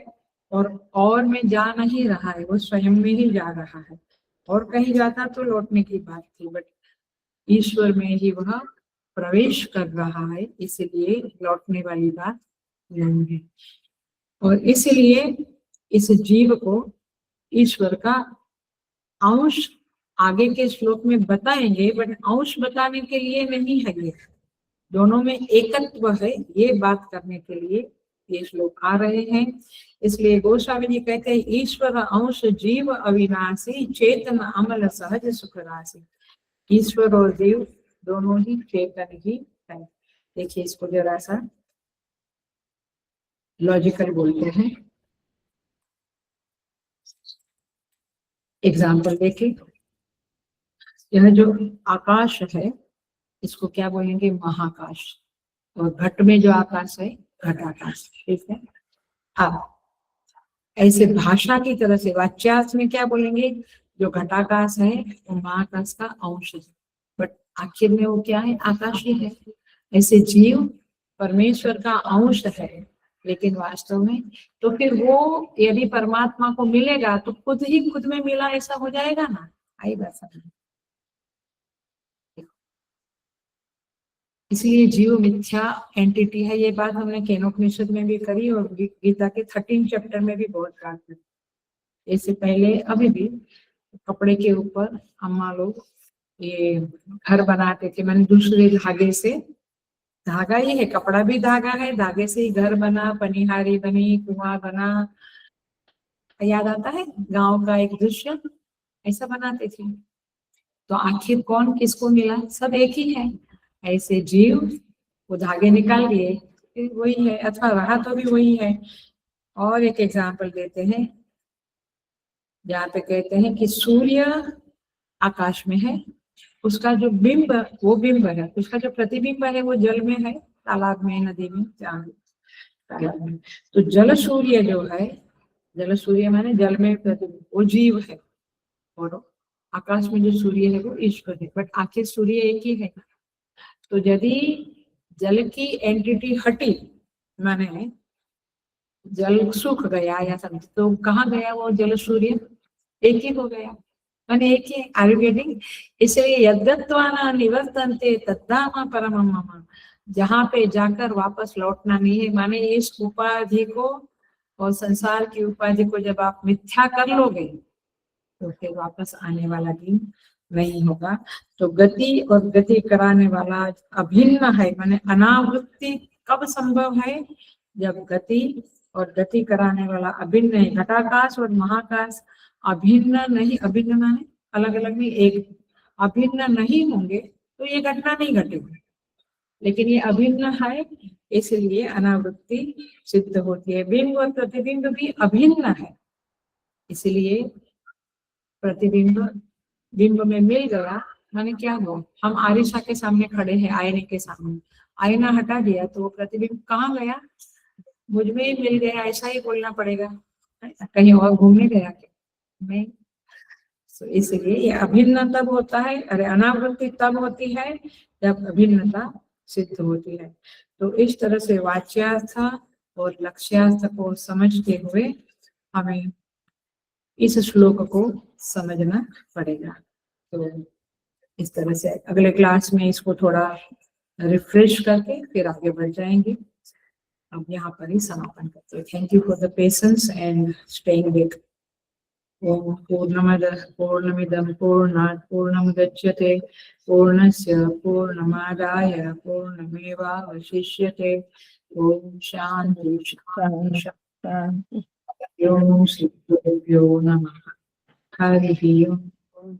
और में जा नहीं रहा है, वो स्वयं में ही जा रहा है। और कहीं जाता तो लौटने की बात थी, बट ईश्वर में ही वह प्रवेश कर रहा है, इसलिए लौटने वाली बात नहीं है। और इसलिए इस जीव को ईश्वर का अंश आगे के श्लोक में बताएंगे, बट अंश बताने के लिए नहीं है, ये दोनों में एकत्व है, ये बात करने के लिए ये श्लोक आ रहे हैं। इसलिए गोस्वामी जी कहते हैं ईश्वर अंश जीव अविनाशी चेतन अमल सहज सुख राशि। ईश्वर और जीव दोनों ही चेतन ही है। देखिए इसको जरा सा लॉजिकल बोलते हैं। एग्जाम्पल देखिए, यह जो आकाश है इसको क्या बोलेंगे, महाकाश। और घट में जो आकाश है घटाकाश, ठीक है। अब ऐसे भाषा की तरह से वाच्यार्थ में क्या बोलेंगे, जो घटाकाश है वो महाकाश का अंश है, बट आखिर में वो क्या है, आकाश ही है। ऐसे जीव परमेश्वर का अंश है, लेकिन वास्तव में तो फिर वो यदि परमात्मा को मिलेगा तो खुद ही खुद में मिला ऐसा हो जाएगा ना। आई बात समझ। इसलिए जीव मिथ्या एंटिटी है, ये बात हमने केनोपनिषद में भी करी और गीता के 13 चैप्टर में भी बहुत बात करी। इससे पहले अभी भी कपड़े के ऊपर अम्मा लोग ये घर बनाते थे, मैंने दूसरे धागे से, धागा ही है, कपड़ा भी धागा है, धागे से ही घर बना, पनिहारी बनी, कुआं बना। याद आता है गांव का एक दृश्य, ऐसा बनाते थे। तो आखिर कौन किसको मिला, सब एक ही है। ऐसे जीव वो धागे निकाल दिए, फिर वही है, अथवा रहा तो भी वही है। और एक एग्जाम्पल देते हैं, जहाँ पे कहते हैं कि सूर्य आकाश में है, उसका जो बिंब वो बिंब है, उसका जो प्रतिबिंब है वो जल में है, तालाब में, नदी में, चांद तालाब में। तो जल सूर्य जो है, जल सूर्य माने जल में प्रतिबिंब, वो जीव है। और आकाश में जो सूर्य है वो ईश्वर है, बट आखिर सूर्य एक ही है। तो यदि जल की एंटिटी हटी, माने जल सूख गया या समझ, तो कहाँ गया वो जल सूर्य, एक ही हो गया, माने एक ही। Are you getting? इसलिए यद्गत्वाना निवर्तन्ते तद्धाम परमं मम, जहाँ पे जाकर वापस लौटना नहीं है। माने इस उपाधि को और संसार की उपाधि को जब आप मिथ्या कर लोगे तो फिर वापस आने वाला दिन नहीं होगा। तो गति और गति कराने वाला अभिन्न है, माने अनावृत्ति कब संभव है, जब गति और गति कराने वाला अभिन्न है। घटाकाश और महाकाश अभिन्न नहीं, अभिन्न माने अलग अलग नहीं, एक अभिन्न नहीं होंगे तो ये घटना नहीं घटेगी, लेकिन ये अभिन्न है, इसलिए अनावृत्ति सिद्ध होती है। बिंब और प्रतिबिंब भी अभिन्न है, इसलिए प्रतिबिंब बिंब में मिल गया, माने क्या हुआ, हम आरिशा के सामने खड़े हैं, आईने के सामने, आईना हटा दिया तो वो प्रतिबिंब कहाँ गया, मुझ में ही मिल गया, ऐसा ही बोलना पड़ेगा, कहीं और घूमने गया क्या नहीं। तो इसलिए ये अभिन्न तब होता है, अरे अनावृत्ति तब होती है जब अभिन्नता सिद्ध होती है। तो इस तरह से वाच्यार्थ और लक्ष्यार्थ को समझते हुए हमें इस श्लोक को समझना पड़ेगा। तो इस तरह से अगले क्लास में इसको थोड़ा रिफ्रेश करके फिर आगे बढ़ जाएंगे। अब यहाँ पर ही समापन करते हैं। Thank you for the patience and staying with. ओम पूर्णमदः पूर्णमिदं पूर्णात् पूर्णमुदच्यते पूर्णस्य पूर्णमादाय पूर्णमेवावशिष्यते। ओम शांति शांति शांति। ओम श्री गुरुभ्यो नमः। हरि ओम।